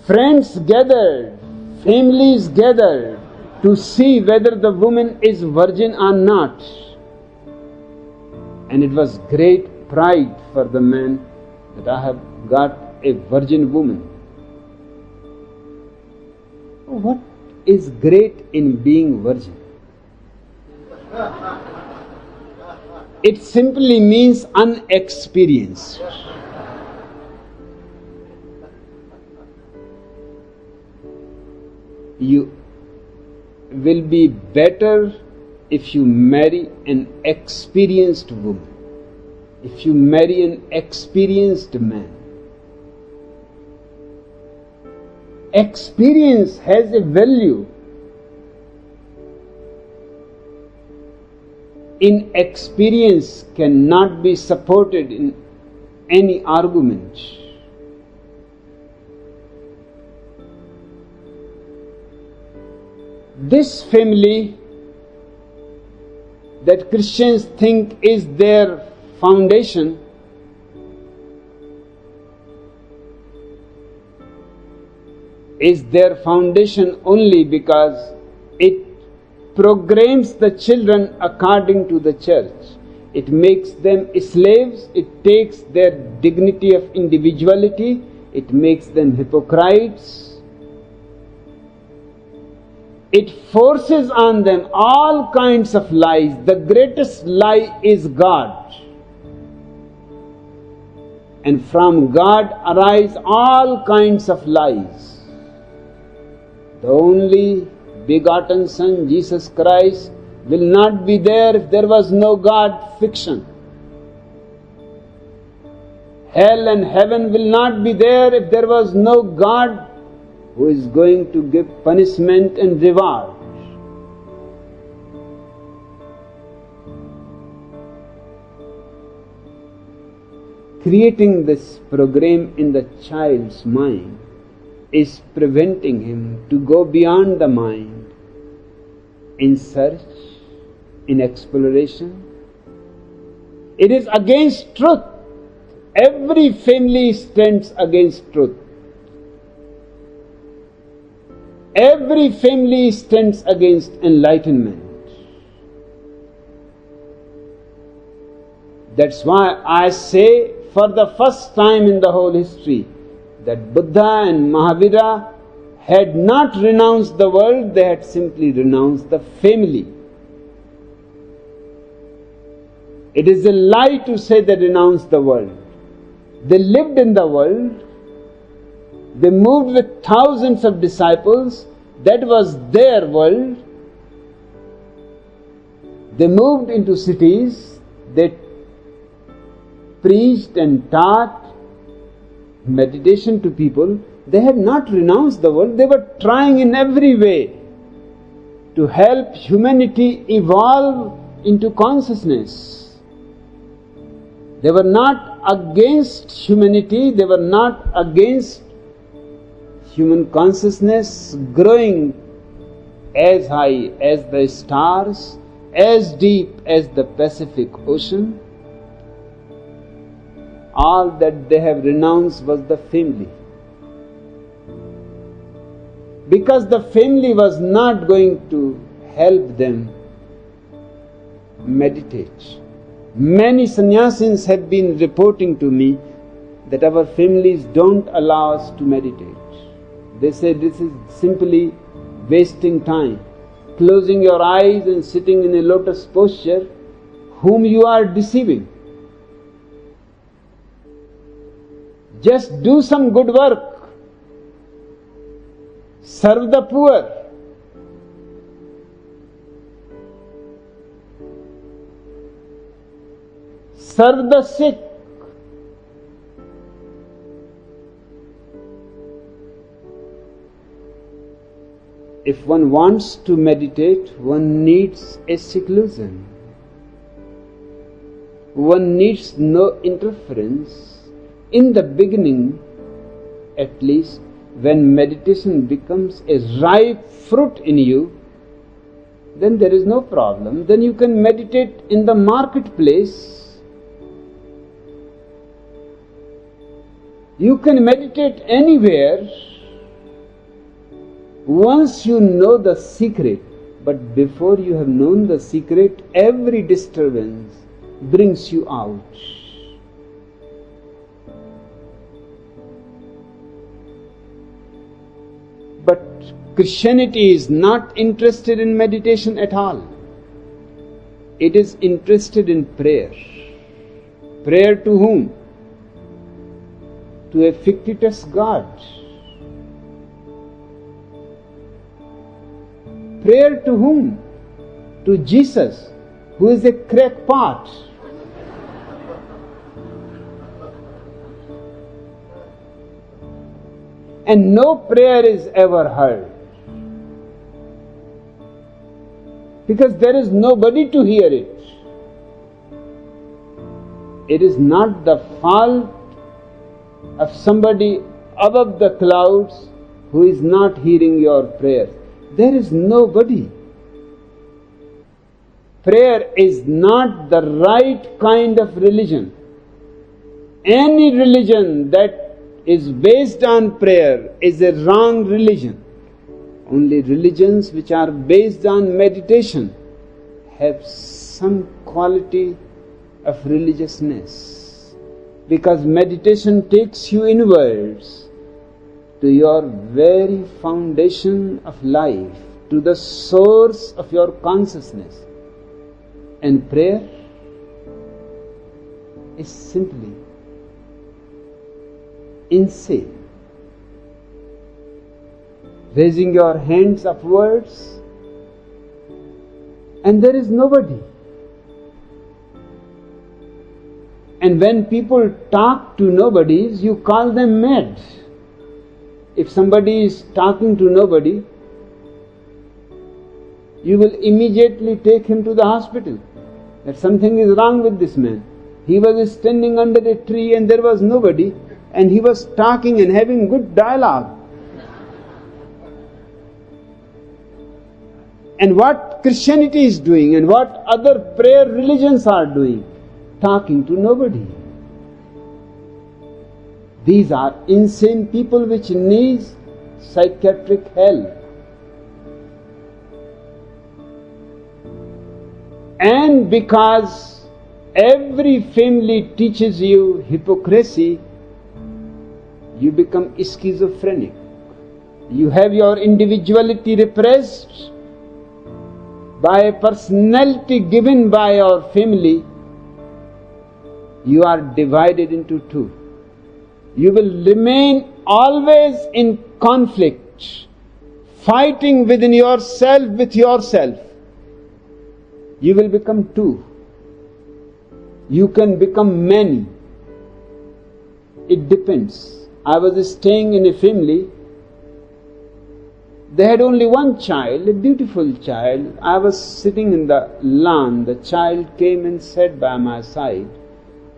Friends gathered, families gathered to see whether the woman is virgin or not. And it was great pride for the man that I have got a virgin woman. What is great in being virgin? It simply means unexperienced. You will be better if you marry an experienced woman, if you marry an experienced man. Experience has a value. Inexperience cannot be supported in any argument. This family that Christians think is their foundation is their foundation only because programs the children according to the church. It makes them slaves, it takes their dignity of individuality, it makes them hypocrites. It forces on them all kinds of lies. The greatest lie is God. And from God arise all kinds of lies. The only begotten Son, Jesus Christ, will not be there if there was no God, fiction. Hell and heaven will not be there if there was no God who is going to give punishment and reward. Creating this program in the child's mind is preventing him to go beyond the mind in search, in exploration. It is against truth. Every family stands against truth. Every family stands against enlightenment. That's why I say, for the first time in the whole history, that Buddha and Mahavira had not renounced the world, they had simply renounced the family. It is a lie to say they renounced the world. They lived in the world. They moved with thousands of disciples. That was their world. They moved into cities. They preached and taught meditation to people. They had not renounced the world. They were trying in every way to help humanity evolve into consciousness. They were not against humanity. They were not against human consciousness growing as high as the stars, as deep as the Pacific Ocean. All that they have renounced was the family. Because the family was not going to help them meditate. Many sannyasis have been reporting to me that our families don't allow us to meditate. They say this is simply wasting time. Closing your eyes and sitting in a lotus posture, whom you are deceiving. Just do some good work. Serve the poor. Serve the sick. If one wants to meditate, one needs a seclusion. One needs no interference. In the beginning, at least, when meditation becomes a ripe fruit in you, then there is no problem. Then you can meditate in the marketplace. You can meditate anywhere once you know the secret. But before you have known the secret, every disturbance brings you out. But Christianity is not interested in meditation at all. It is interested in prayer. Prayer to whom? To a fictitious God. Prayer to whom? To Jesus, who is a crackpot. And no prayer is ever heard. Because there is nobody to hear it. It is not the fault of somebody above the clouds who is not hearing your prayer. There is nobody. Prayer is not the right kind of religion. Any religion that is based on prayer is a wrong religion. Only religions which are based on meditation have some quality of religiousness, because meditation takes you inwards to your very foundation of life, to the source of your consciousness. And prayer is simply insane. Raising your hands upwards, and there is nobody. And when people talk to nobodies, you call them mad. If somebody is talking to nobody, you will immediately take him to the hospital, that something is wrong with this man. He was standing under a tree and there was nobody, and he was talking and having good dialogue. And what Christianity is doing and what other prayer religions are doing, talking to nobody. These are insane people which need psychiatric help. And because every family teaches you hypocrisy, you become schizophrenic. You have your individuality repressed by a personality given by your family. You are divided into two. You will remain always in conflict, fighting within yourself with yourself. You will become two. You can become many. It depends. I was staying in a family. They had only one child, a beautiful child. I was sitting in the lawn. The child came and sat by my side.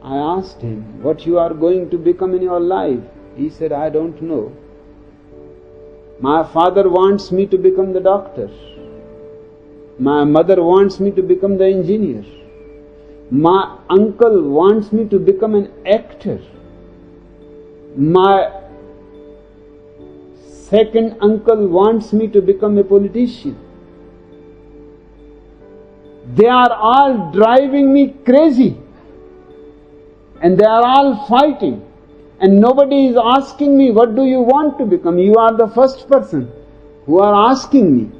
I asked him, what you are going to become in your life? He said, I don't know. My father wants me to become the doctor. My mother wants me to become the engineer. My uncle wants me to become an actor. My second uncle wants me to become a politician. They are all driving me crazy. And they are all fighting. And nobody is asking me, what do you want to become? You are the first person who are asking me.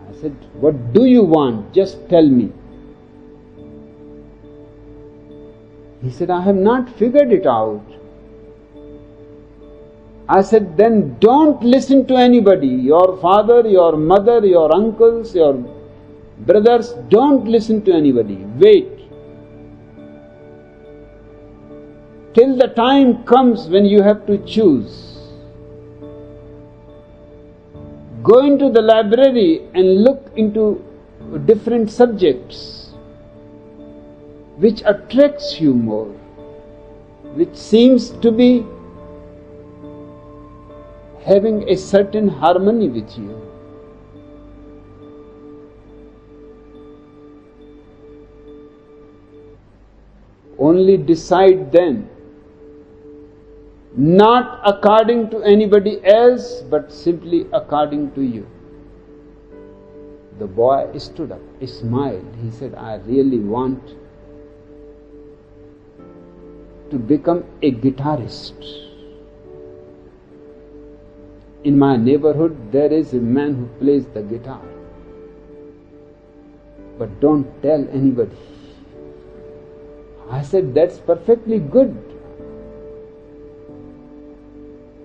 I said, what do you want? Just tell me. He said, I have not figured it out. I said, then don't listen to anybody. Your father, your mother, your uncles, your brothers, don't listen to anybody. Wait till the time comes when you have to choose. Go into the library and look into different subjects which attracts you more, which seems to be having a certain harmony with you. Only decide then, not according to anybody else, but simply according to you. The boy stood up, he smiled. He said, I really want to become a guitarist. In my neighborhood, there is a man who plays the guitar. But don't tell anybody. I said, that's perfectly good.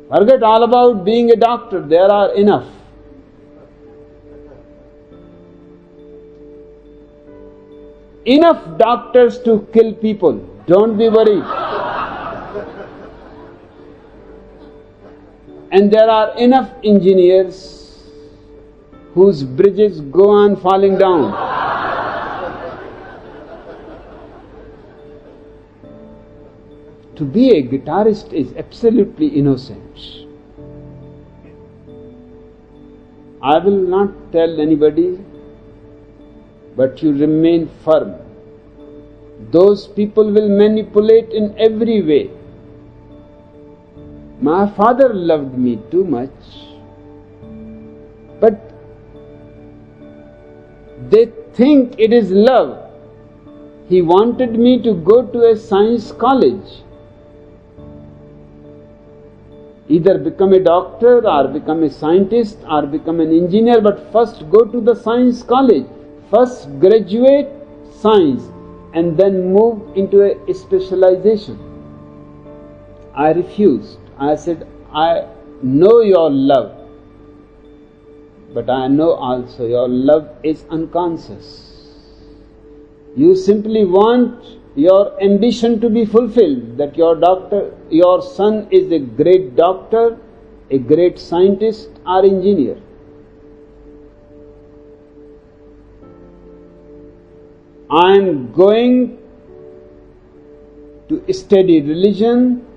Forget all about being a doctor. There are enough. Enough doctors to kill people. Don't be worried. And there are enough engineers whose bridges go on falling down. To be a guitarist is absolutely innocent. I will not tell anybody, but you remain firm. Those people will manipulate in every way. My father loved me too much, but they think it is love. He wanted me to go to a science college, either become a doctor or become a scientist or become an engineer, but first go to the science college, first graduate science and then move into a specialization. I refused. I said, I know your love, but I know also your love is unconscious. You simply want your ambition to be fulfilled, that your son is a great doctor, a great scientist or engineer. I am going to study religion,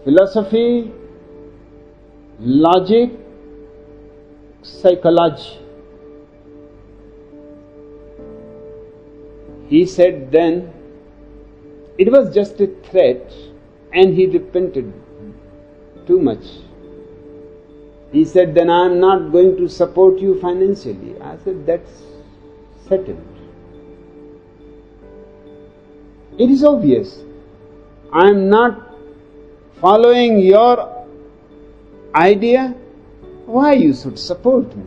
philosophy, logic, psychology. He said then, it was just a threat, and he repented too much. He said, then I am not going to support you financially. I said, that's settled. It is obvious. I am not following your idea. Why you should support me?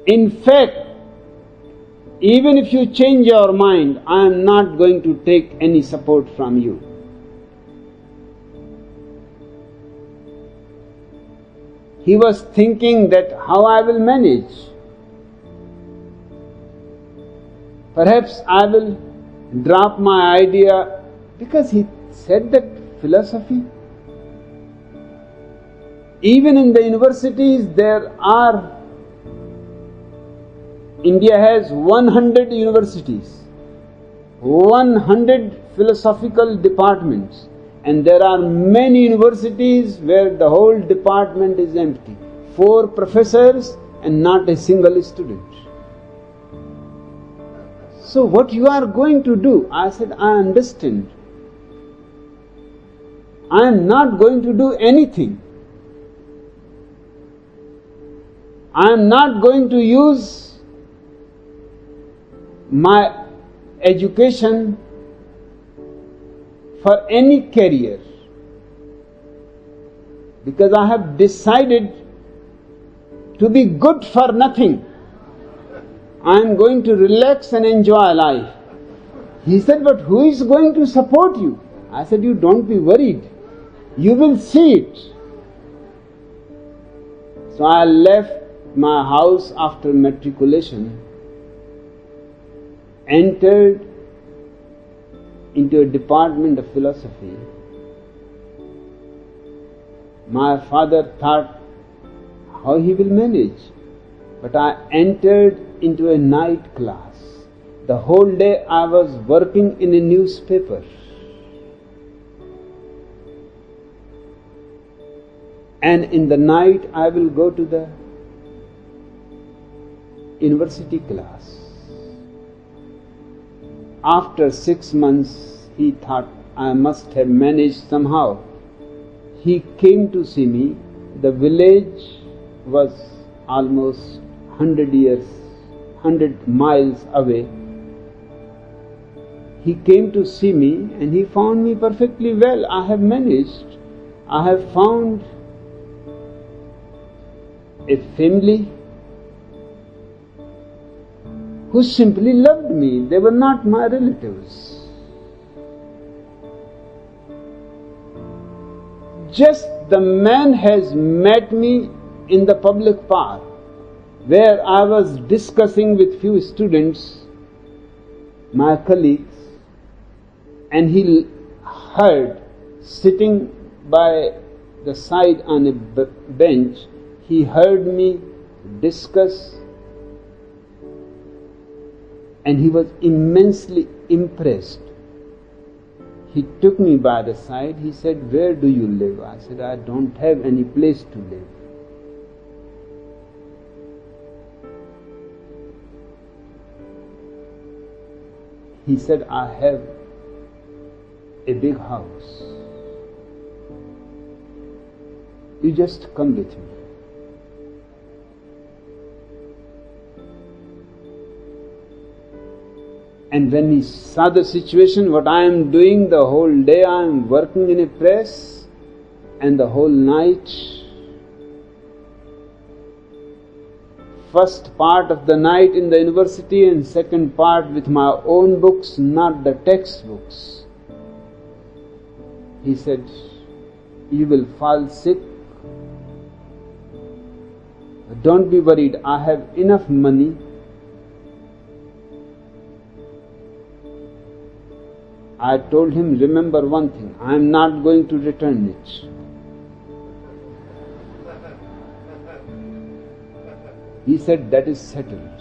In fact, even if you change your mind, I am not going to take any support from you. He was thinking that how I will manage. Perhaps I will drop my idea, because he said that philosophy. Even in the universities India has 100 universities, 100 philosophical departments, and there are many universities where the whole department is empty. 4 professors and not a single student. So what you are going to do? I said, I understand. I am not going to do anything. I am not going to use my education for any career, because I have decided to be good for nothing. I am going to relax and enjoy life. He said, but who is going to support you? I said, you don't be worried. You will see it. So I left my house after matriculation, entered into a department of philosophy. My father thought how he will manage, but I entered into a night class. The whole day I was working in a newspaper. And in the night I will go to the university class. After 6 months, he thought I must have managed somehow. He came to see me. The village was almost 100 miles away. He came to see me and he found me perfectly well. I have managed. I have found a family who simply loved me. They were not my relatives. Just the man has met me in the public park, where I was discussing with few students, my colleagues, and he heard, sitting by the side on a bench, he heard me discuss, and he was immensely impressed. He took me by the side. He said, where do you live? I said, I don't have any place to live. He said, I have a big house. You just come with me. And when he saw the situation, what I am doing the whole day, I am working in a press, and the whole night, first part of the night in the university and second part with my own books, not the textbooks. He said, you will fall sick. Don't be worried, I have enough money. I told him, remember one thing, I am not going to return it. He said, that is settled.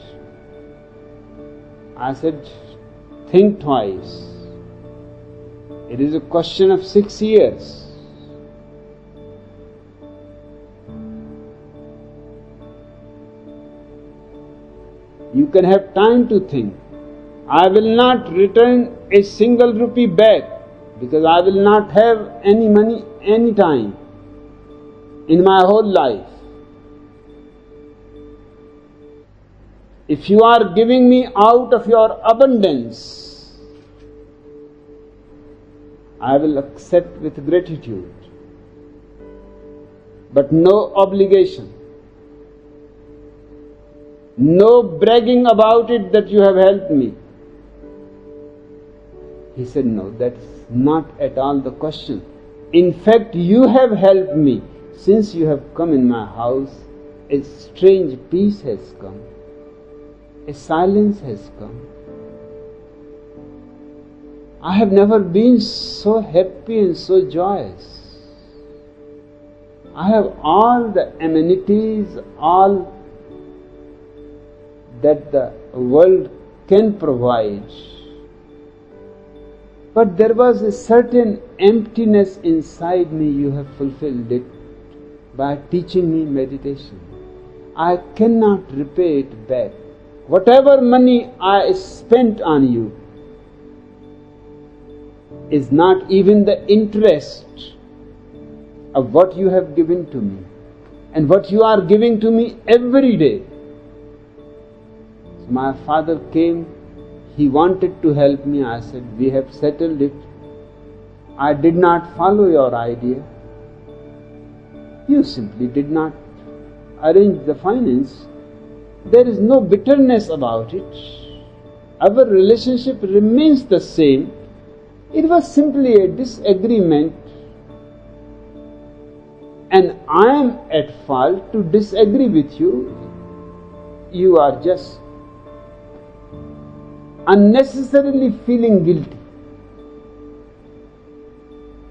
I said, think twice. It is a question of 6 years. You can have time to think. I will not return a single rupee back because I will not have any money any time in my whole life. If you are giving me out of your abundance, I will accept with gratitude, but no obligation. No bragging about it that you have helped me. He said, no, that's not at all the question. In fact, you have helped me. Since you have come in my house, a strange peace has come. A silence has come. I have never been so happy and so joyous. I have all the amenities, all that the world can provide. But there was a certain emptiness inside me. You have fulfilled it by teaching me meditation. I cannot repay it back. Whatever money I spent on you is not even the interest of what you have given to me and what you are giving to me every day. So my father came. He wanted to help me. I said, we have settled it. I did not follow your idea. You simply did not arrange the finance. There is no bitterness about it. Our relationship remains the same. It was simply a disagreement, and I am at fault to disagree with you. You are just unnecessarily feeling guilty.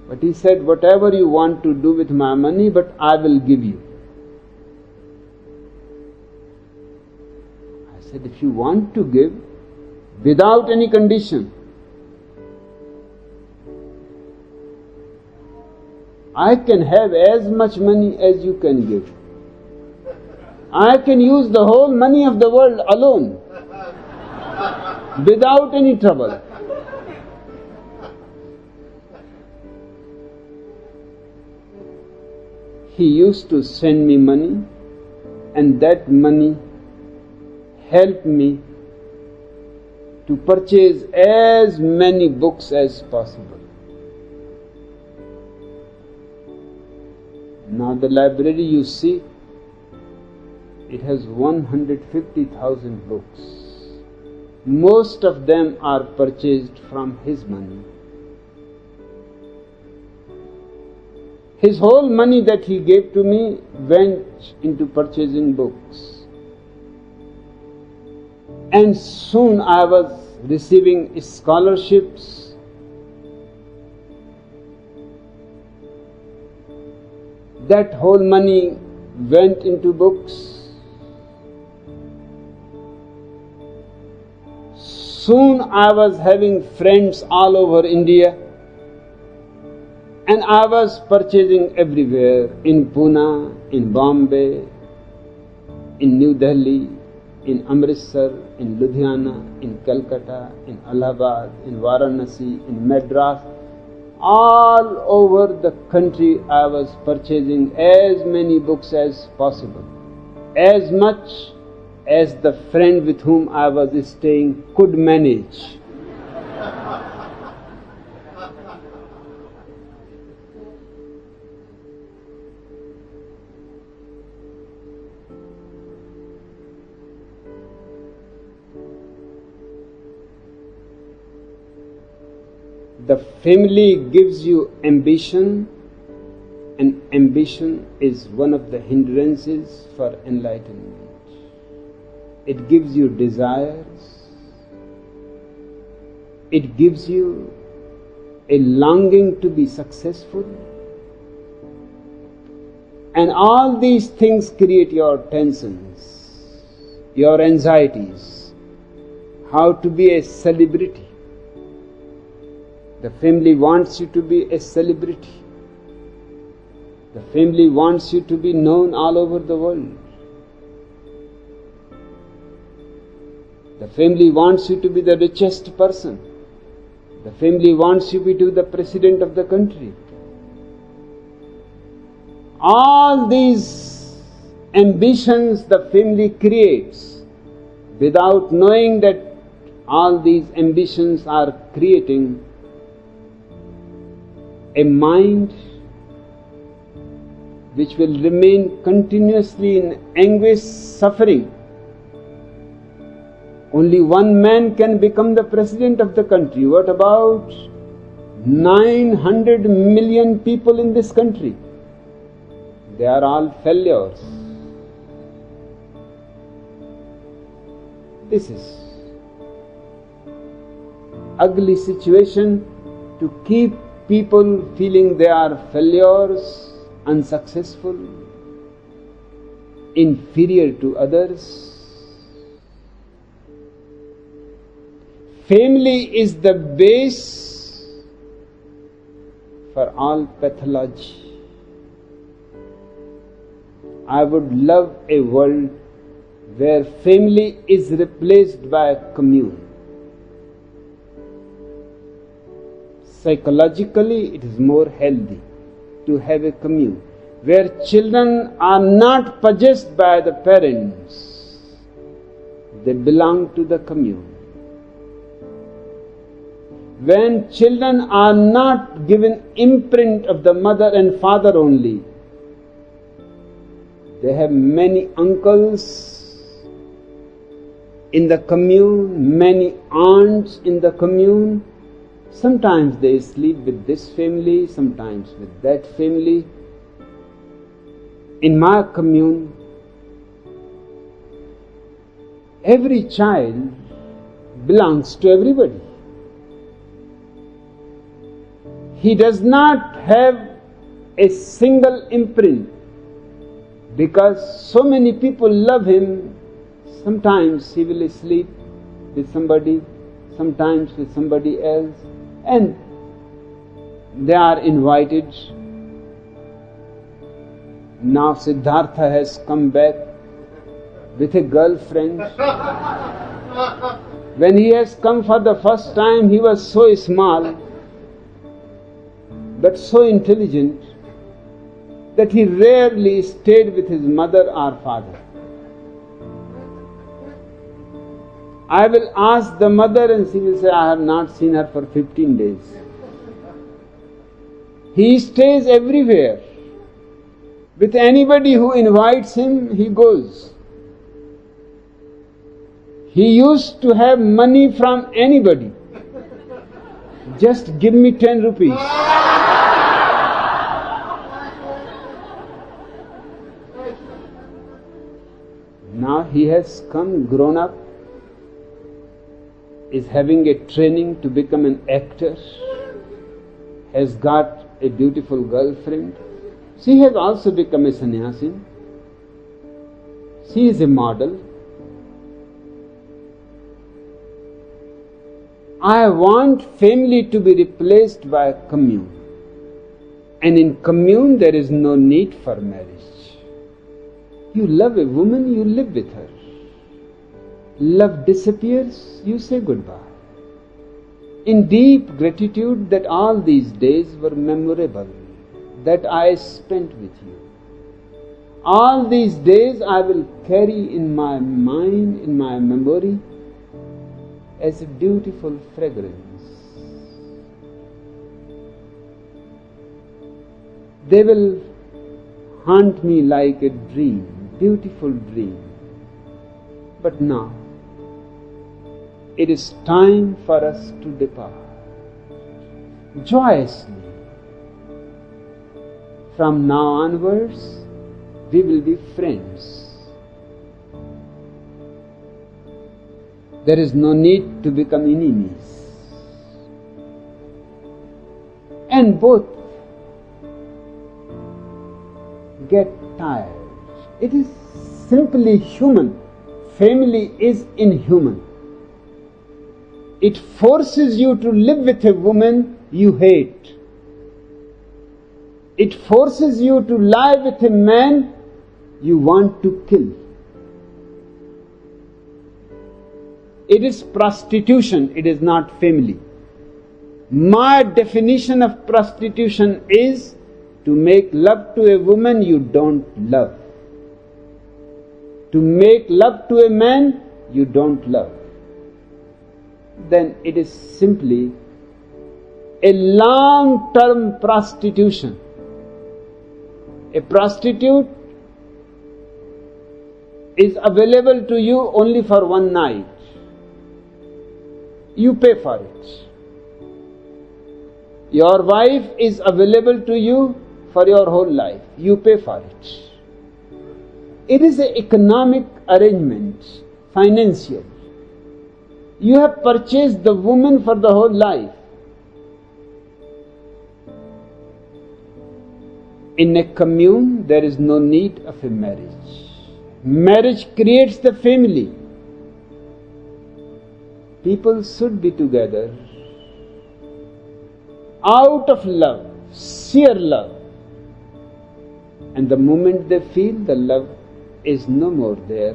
But he said, whatever you want to do with my money, but I will give you. I said, if you want to give without any condition, I can have as much money as you can give. I can use the whole money of the world alone, without any trouble. He used to send me money, and that money helped me to purchase as many books as possible. Now the library you see, it has 150,000 books. Most of them are purchased from his money. His whole money that he gave to me went into purchasing books. And soon I was receiving scholarships. That whole money went into books. Soon I was having friends all over India, and I was purchasing everywhere, in Pune, in Bombay, in New Delhi, in Amritsar, in Ludhiana, in Calcutta, in Allahabad, in Varanasi, in Madras. All over the country I was purchasing as many books as possible, as much as the friend with whom I was staying could manage. The family gives you ambition, and ambition is one of the hindrances for enlightenment. It gives you desires, it gives you a longing to be successful, and all these things create your tensions, your anxieties, how to be a celebrity. The family wants you to be a celebrity. The family wants you to be known all over the world. The family wants you to be the richest person. The family wants you to be the president of the country. All these ambitions the family creates without knowing that all these ambitions are creating a mind which will remain continuously in anguish, suffering. Only one man can become the president of the country. What about 900 million people in this country? They are all failures. This is ugly situation to keep people feeling they are failures, unsuccessful, inferior to others. Family is the base for all pathology. I would love a world where family is replaced by a commune. Psychologically, it is more healthy to have a commune where children are not possessed by the parents. They belong to the commune. When children are not given imprint of the mother and father only, they have many uncles in the commune, many aunts in the commune. Sometimes they sleep with this family, sometimes with that family. In my commune, every child belongs to everybody. He does not have a single imprint because so many people love him. Sometimes he will sleep with somebody, sometimes with somebody else, and they are invited. Now Siddhartha has come back with a girlfriend. When he has come for the first time, he was so small but so intelligent that he rarely stayed with his mother or father. I will ask the mother and she will say, I have not seen her for 15 days. He stays everywhere. With anybody who invites him, he goes. He used to have money from anybody. Just give me 10 rupees. Now he has come, grown up, is having a training to become an actor, has got a beautiful girlfriend. She has also become a sannyasin. She is a model. I want family to be replaced by a commune. And in commune there is no need for marriage. You love a woman, you live with her. Love disappears, you say goodbye. in deep gratitude that all these days were memorable, that I spent with you. All these days I will carry in my mind, in my memory, as a beautiful fragrance. They will haunt me like a dream, beautiful dream. But now, it is time for us to depart joyously. From now onwards, we will be friends. There is no need to become enemies. And both get tired. It is simply human. Family is inhuman. It forces you to live with a woman you hate. It forces you to lie with a man you want to kill. It is prostitution, it is not family. My definition of prostitution is to make love to a woman you don't love. To make love to a man you don't love. Then it is simply a long-term prostitution. A prostitute is available to you only for one night. You pay for it. Your wife is available to you for your whole life. You pay for it. It is an economic arrangement, financial. You have purchased the woman for the whole life. In a commune, there is no need of a marriage. Marriage creates the family. People should be together out of love, sheer love. And the moment they feel the love is no more there,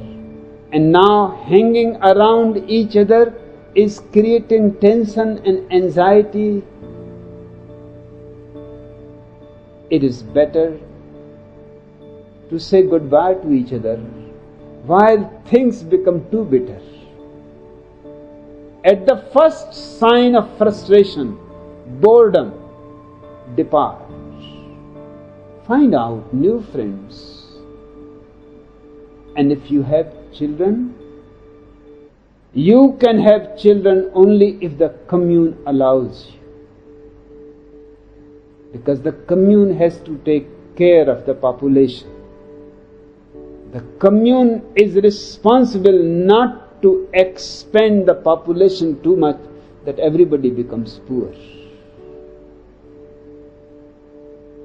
and now hanging around each other is creating tension and anxiety, it is better to say goodbye to each other while things become too bitter. At the first sign of frustration, boredom, depart. Find out new friends. And if you have children, you can have children only if the commune allows you. Because the commune has to take care of the population. The commune is responsible not to expand the population too much that everybody becomes poor.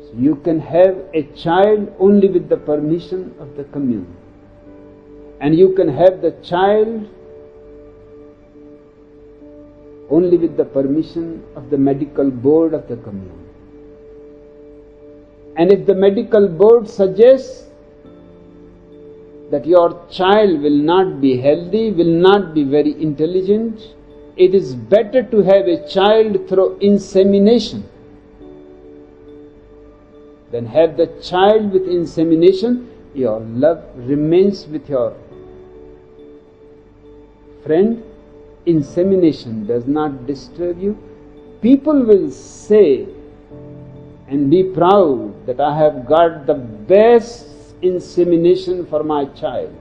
So you can have a child only with the permission of the commune. And you can have the child only with the permission of the medical board of the commune. And if the medical board suggests that your child will not be healthy, will not be very intelligent, it is better to have a child through insemination than have the child with insemination. Your love remains with your friend. Insemination does not disturb you. People will say and be proud that I have got the best insemination for my child.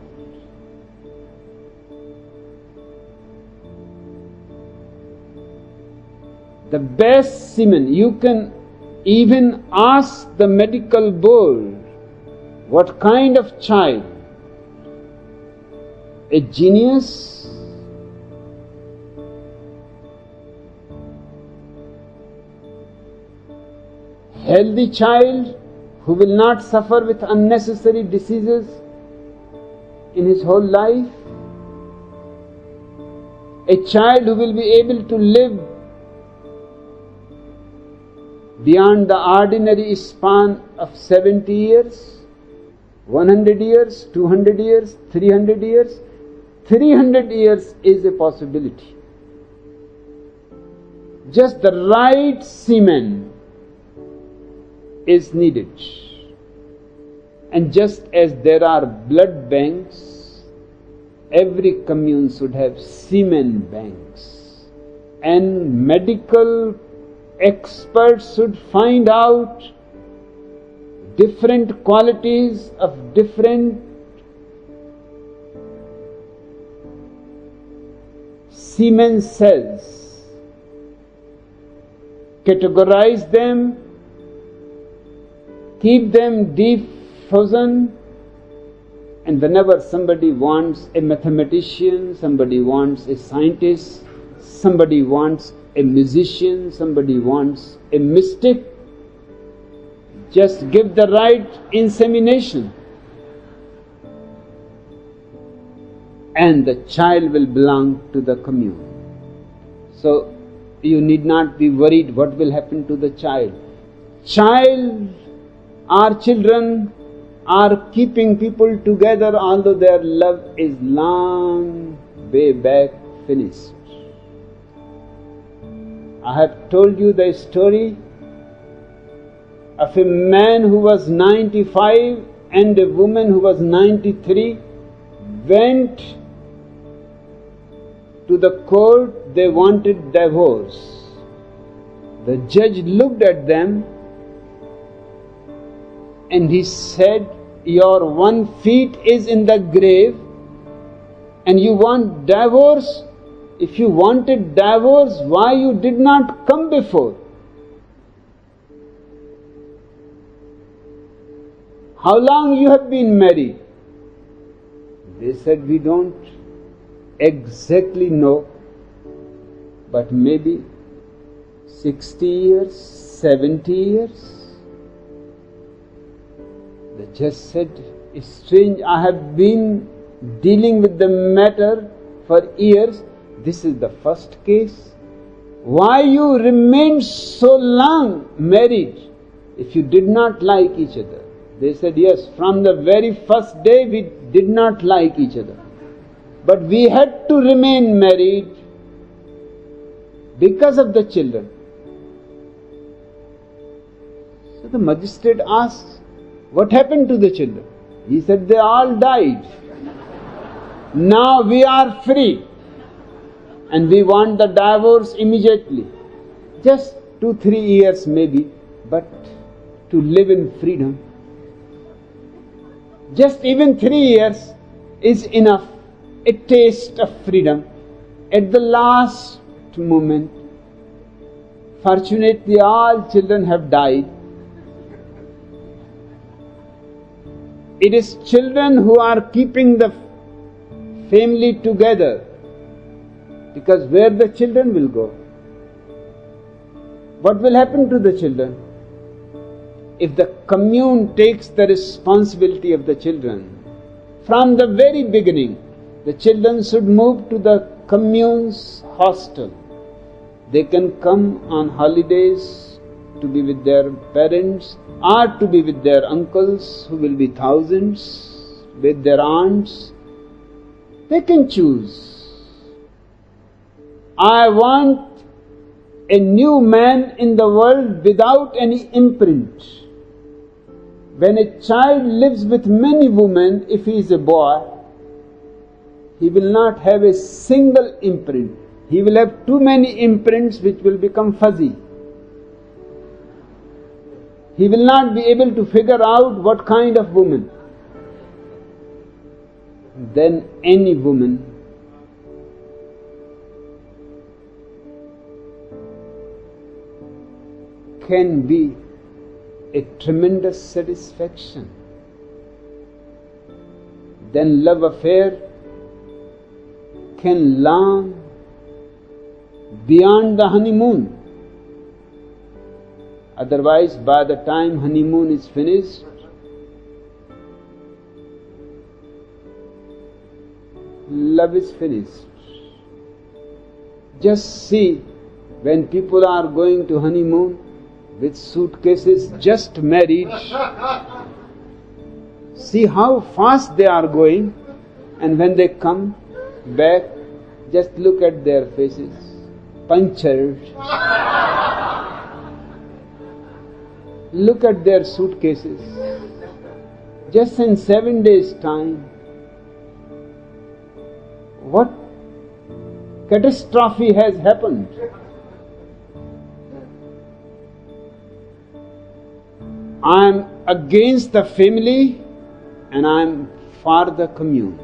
The best semen. You can even ask the medical board, what kind of child? A genius? Healthy child who will not suffer with unnecessary diseases in his whole life? A child who will be able to live beyond the ordinary span of 70 years, 100 years, 200 years, 300 years. 300 years is a possibility. Just the right semen is needed. And just as there are blood banks, every commune should have semen banks. And medical experts should find out different qualities of different semen cells, categorize them, keep them deep frozen, and whenever somebody wants a mathematician, somebody wants a scientist, somebody wants a musician, somebody wants a mystic, just give the right insemination and the child will belong to the commune. So you need not be worried what will happen to the child. Our children are keeping people together, although their love is long way back finished. I have told you the story of a man who was 95 and a woman who was 93 went to the court. They wanted divorce. The judge looked at them and he said, "Your 1 foot is in the grave and you want divorce? If you wanted divorce, why you did not come before? How long you have been married?" They said, "We don't exactly know, but maybe 60 years, 70 years. The judge said, "It's strange, I have been dealing with the matter for years. This is the first case. Why you remained so long married if you did not like each other?" They said, "Yes, from the very first day we did not like each other. But we had to remain married because of the children." So the magistrate asked, "What happened to the children?" He said, "They all died. Now we are free and we want the divorce immediately. Just 2-3 years maybe, but to live in freedom. Just even 3 years is enough, a taste of freedom at the last moment." Fortunately, all children have died. It is children who are keeping the family together, because where the children will go? What will happen to the children? If the commune takes the responsibility of the children, from the very beginning, the children should move to the commune's hostel. They can come on holidays to be with their parents or to be with their uncles who will be thousands, with their aunts. They can choose. I want a new man in the world without any imprint. When a child lives with many women, if he is a boy, he will not have a single imprint. He will have too many imprints which will become fuzzy. He will not be able to figure out what kind of woman. Then any woman can be a tremendous satisfaction. Then love affair can last beyond the honeymoon. Otherwise, by the time honeymoon is finished, love is finished. Just see, when people are going to honeymoon with suitcases, just married, see how fast they are going, and when they come back, just look at their faces. punctured. Look at their suitcases. Just in 7 days' time, what catastrophe has happened? I am against the family and I am for the commune.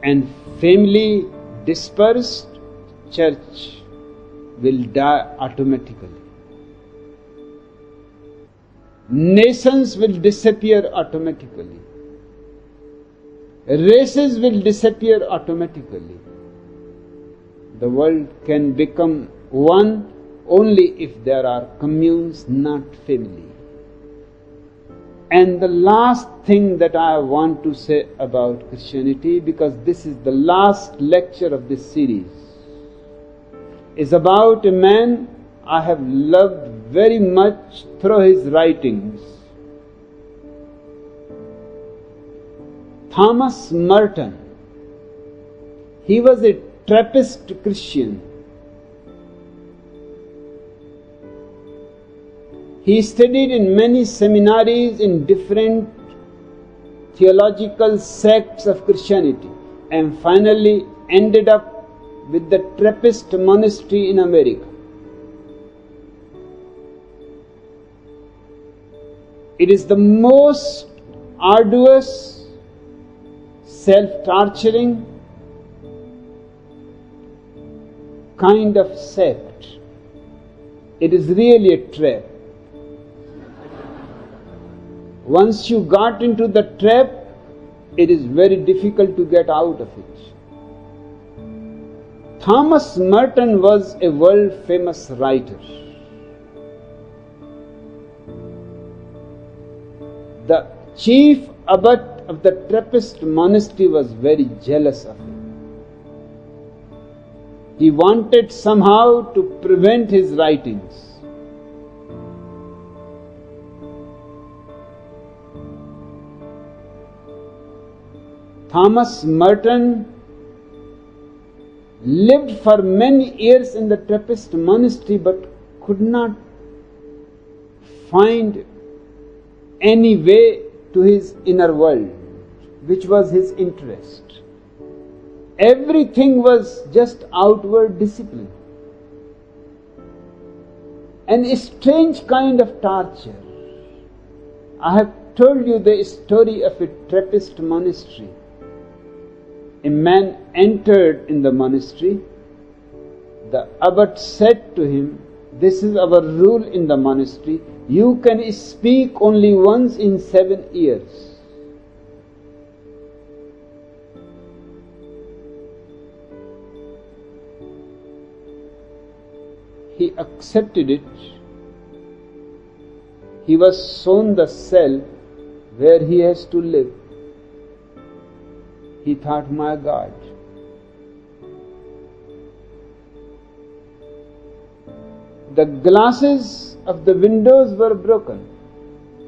And family dispersed, church will die automatically. Nations will disappear automatically. Races will disappear automatically. The world can become one only if there are communes, not family. And the last thing that I want to say about Christianity, because this is the last lecture of this series, is about a man I have loved very much through his writings. Thomas Merton. He was a Trappist Christian. He studied in many seminaries in different theological sects of Christianity and finally ended up with the Trappist monastery in America. It is the most arduous, self-torturing kind of sect. It is really a trap. Once you got into the trap, it is very difficult to get out of it. Thomas Merton was a world-famous writer. The chief abbot of the Trappist monastery was very jealous of him. He wanted somehow to prevent his writings. Thomas Merton lived for many years in the Trappist monastery but could not find any way to his inner world, which was his interest. Everything was just outward discipline. And a strange kind of torture. I have told you the story of a Trappist monastery. A man entered in the monastery. The abbot said to him, "This is our rule in the monastery. You can speak only once in 7 years. He accepted it. He was shown the cell where he has to live. He thought, my God, the glasses of the windows were broken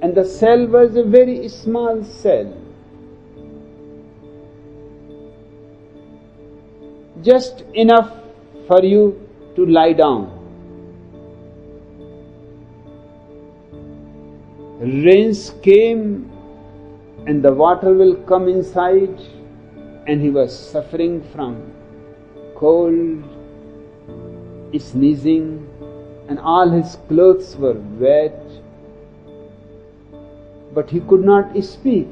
and the cell was a very small cell. Just enough for you to lie down. Rains came and the water will come inside, and he was suffering from cold, sneezing, and all his clothes were wet, but he could not speak.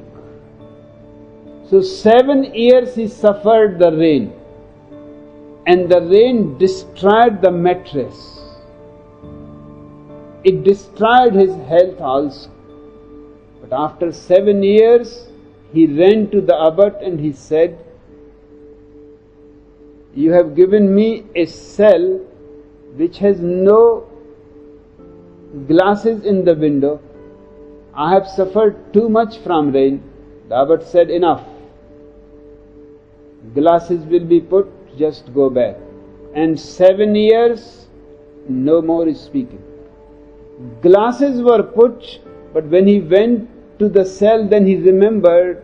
So 7 years he suffered the rain, and the rain destroyed the mattress. It destroyed his health also. But after 7 years, he ran to the abbot and he said, "You have given me a cell which has no glasses in the window. I have suffered too much from rain." The abbot said, "Enough. Glasses will be put, just go back." And 7 years, no more speaking. Glasses were put, but when he went to the cell, then he remembered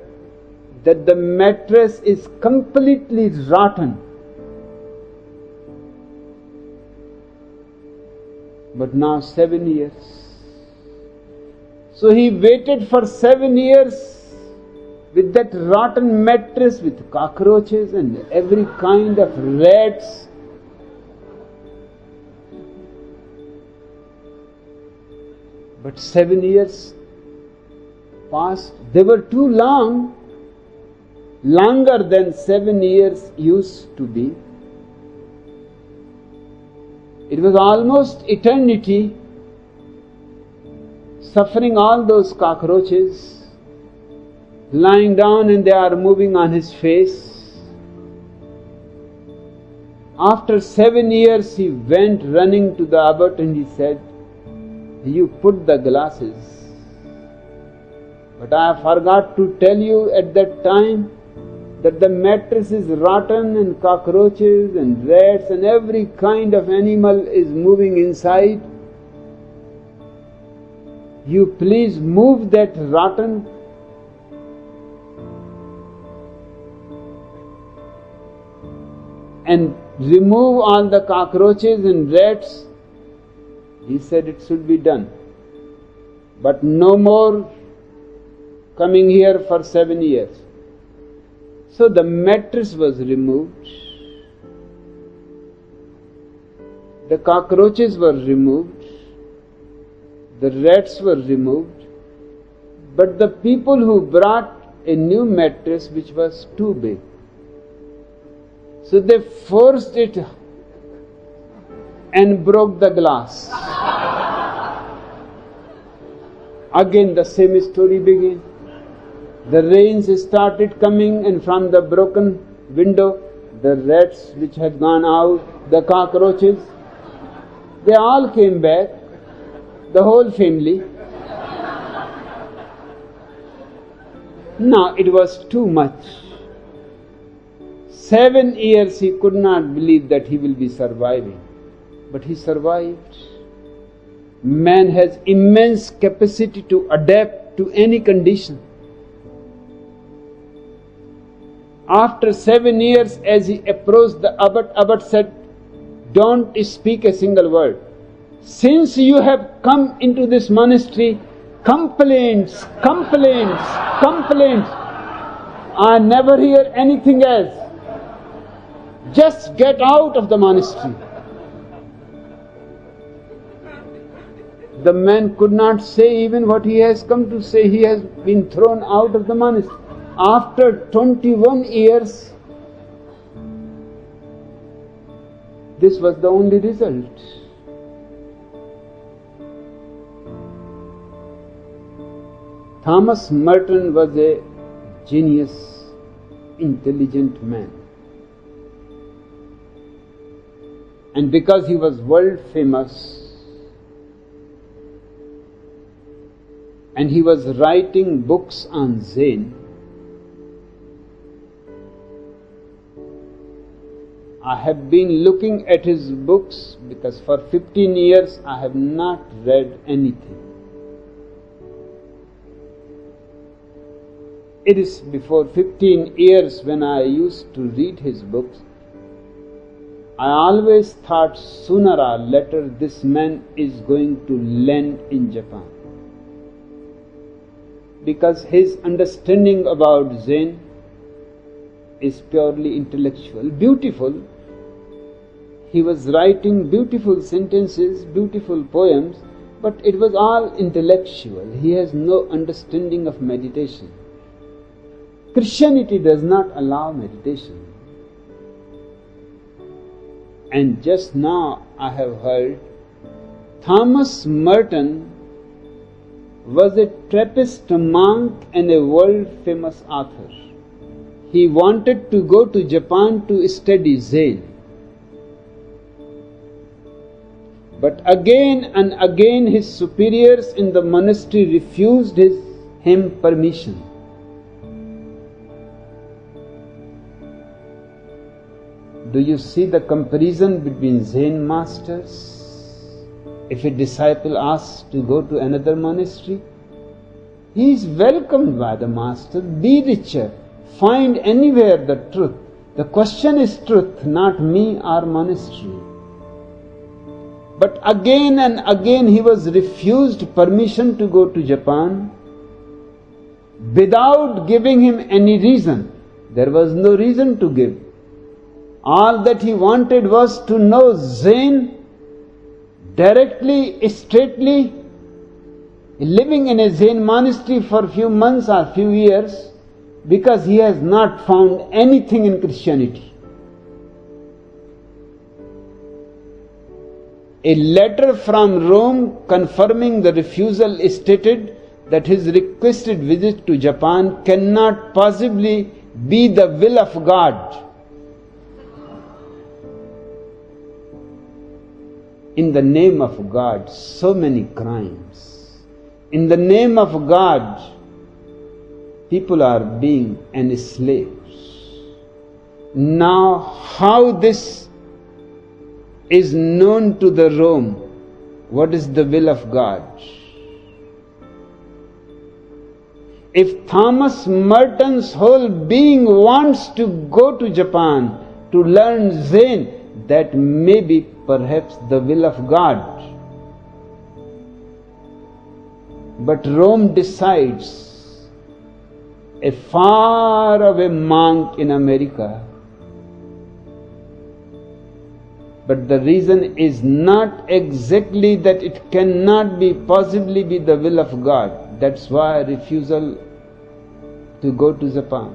that the mattress is completely rotten. But now 7 years. So he waited for 7 years with that rotten mattress, with cockroaches and every kind of rats. But 7 years passed. They were too long, longer than 7 years used to be. It was almost eternity, suffering all those cockroaches, lying down and they are moving on his face. After 7 years he went running to the abbot and he said, "You put the glasses. But I forgot to tell you at that time that the mattress is rotten and cockroaches and rats and every kind of animal is moving inside. You please move that rotten and remove all the cockroaches and rats." He said it should be done, but no more coming here for 7 years. So the mattress was removed, the cockroaches were removed, the rats were removed, but the people who brought a new mattress which was too big, so they forced it and broke the glass. Again the same story began. The rains started coming, and from the broken window, the rats which had gone out, the cockroaches, they all came back, the whole family. Now it was too much. 7 years he could not believe that he will be surviving, but he survived. Man has immense capacity to adapt to any condition. After 7 years, as he approached the abbot said, "Don't speak a single word. Since you have come into this monastery, complaints. I never hear anything else. Just get out of the monastery." The man could not say even what he has come to say. He has been thrown out of the monastery. After 21 years, this was the only result. Thomas Merton was a genius, intelligent man. And because he was world famous, and he was writing books on Zen, I have been looking at his books because for 15 years I have not read anything. It is before 15 years when I used to read his books. I always thought sooner or later this man is going to land in Japan, because his understanding about Zen is purely intellectual, beautiful. He was writing beautiful sentences, beautiful poems, but it was all intellectual. He has no understanding of meditation. Christianity does not allow meditation. And just now I have heard Thomas Merton was a Trappist monk and a world famous author. He wanted to go to Japan to study Zen. But again and again his superiors in the monastery refused him permission. Do you see the comparison between Zen masters? If a disciple asks to go to another monastery, he is welcomed by the master. Be richer, find anywhere the truth. The question is truth, not me or monastery. But again and again he was refused permission to go to Japan without giving him any reason. There was no reason to give. All that he wanted was to know Zen directly, straightly, living in a Zen monastery for a few months or few years, because he has not found anything in Christianity. A letter from Rome confirming the refusal stated that his requested visit to Japan cannot possibly be the will of God. In the name of God, so many crimes. In the name of God, people are being enslaved. Now, how this is known to the Rome? What is the will of God? If Thomas Merton's whole being wants to go to Japan to learn Zen, that may be perhaps the will of God. But Rome decides. A far-away monk in America. But the reason is not exactly that it cannot be possibly be the will of God. That's why refusal to go to Japan.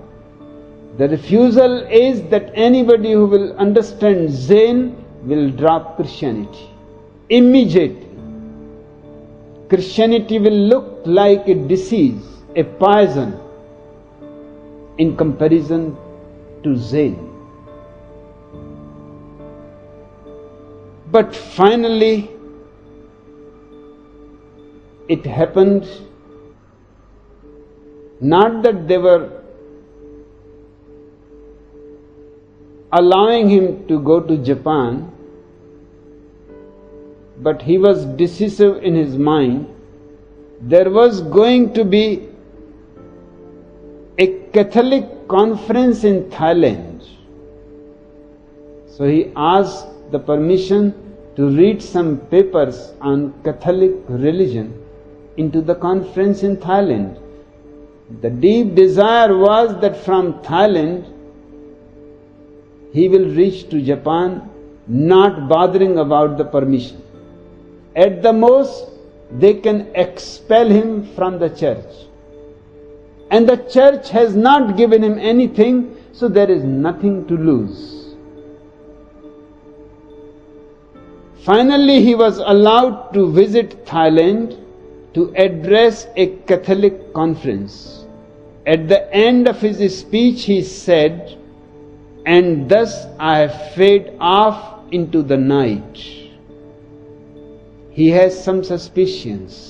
The refusal is that anybody who will understand Zen will drop Christianity. Immediately. Christianity will look like a disease, a poison, in comparison to Zen. But finally, it happened not that they were allowing him to go to Japan, but he was decisive in his mind. There was going to be a Catholic conference in Thailand. So he asked the permission to read some papers on Catholic religion into the conference in Thailand. The deep desire was that from Thailand he will reach to Japan, not bothering about the permission. At the most, they can expel him from the church. And the church has not given him anything, so there is nothing to lose. Finally, he was allowed to visit Thailand to address a Catholic conference. At the end of his speech, he said, "And thus I fade off into the night." He has some suspicions.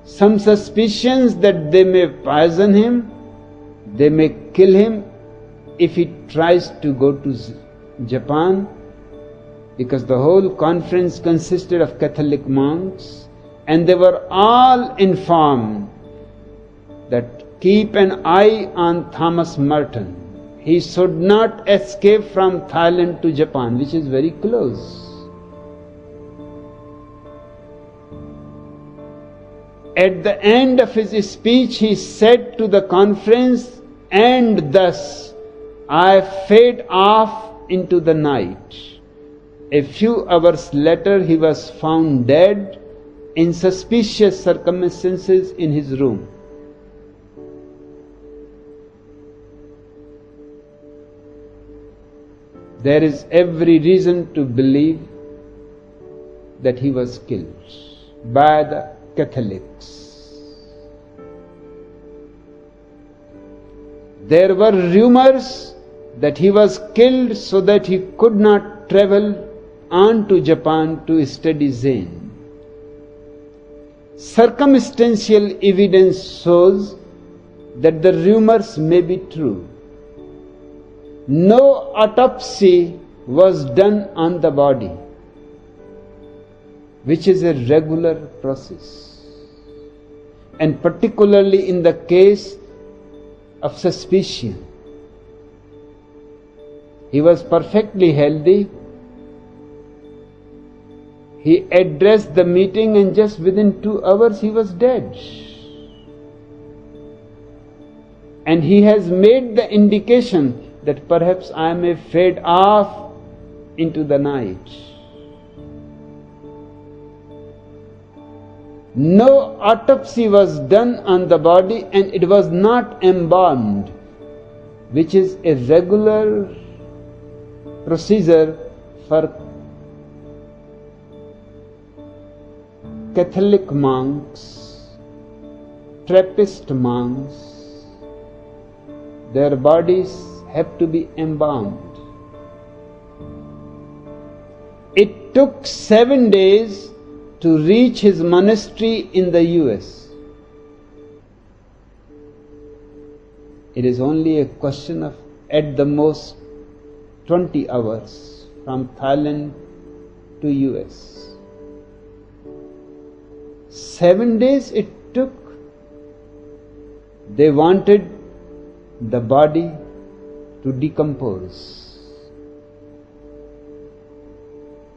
Some suspicions that they may poison him, they may kill him if he tries to go to Japan, because the whole conference consisted of Catholic monks, and they were all informed that keep an eye on Thomas Merton. He should not escape from Thailand to Japan, which is very close. At the end of his speech, he said to the conference, "And thus I fade off into the night." A few hours later, he was found dead in suspicious circumstances in his room. There is every reason to believe that he was killed by the Catholics. There were rumors that he was killed so that he could not travel on to Japan to study Zen. Circumstantial evidence shows that the rumors may be true. No autopsy was done on the body, which is a regular process. and particularly in the case of suspicion. He was perfectly healthy. He addressed the meeting and just within 2 hours he was dead. And he has made the indication that perhaps I may fade off into the night. No autopsy was done on the body and it was not embalmed, which is a regular procedure for Catholic monks, Trappist monks. Their bodies have to be embalmed. It took 7 days to reach his monastery in the US. It is only a question of, at the most, 20 hours from Thailand to US. 7 days it took. They wanted the body to decompose.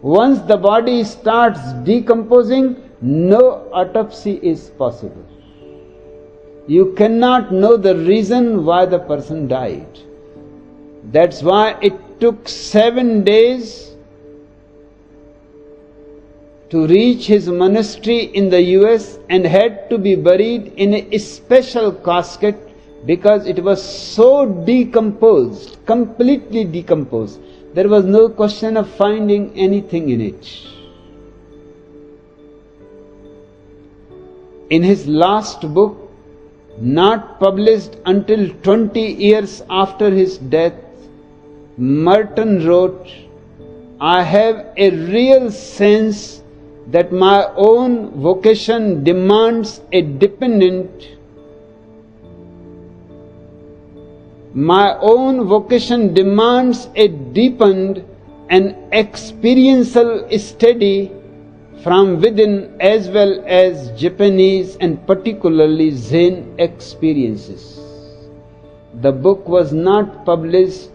Once the body starts decomposing, no autopsy is possible. You cannot know the reason why the person died. That's why it took 7 days to reach his monastery in the US and had to be buried in a special casket because it was so decomposed, completely decomposed. There was no question of finding anything in it. In his last book, not published until 20 years after his death, Merton wrote, "I have a real sense that my own vocation demands a deepened and experiential study from within as well as Japanese and particularly Zen experiences." The book was not published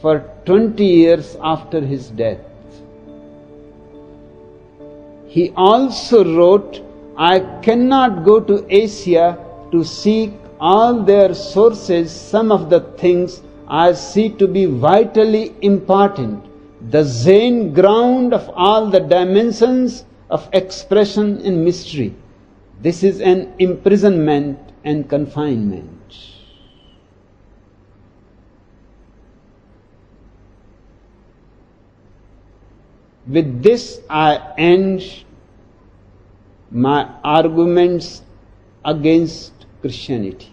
for 20 years after his death. He also wrote, "I cannot go to Asia to seek all their sources. Some of the things I see to be vitally important, the Zen ground of all the dimensions of expression and mystery. This is an imprisonment and confinement." With this I end my arguments against Christianity.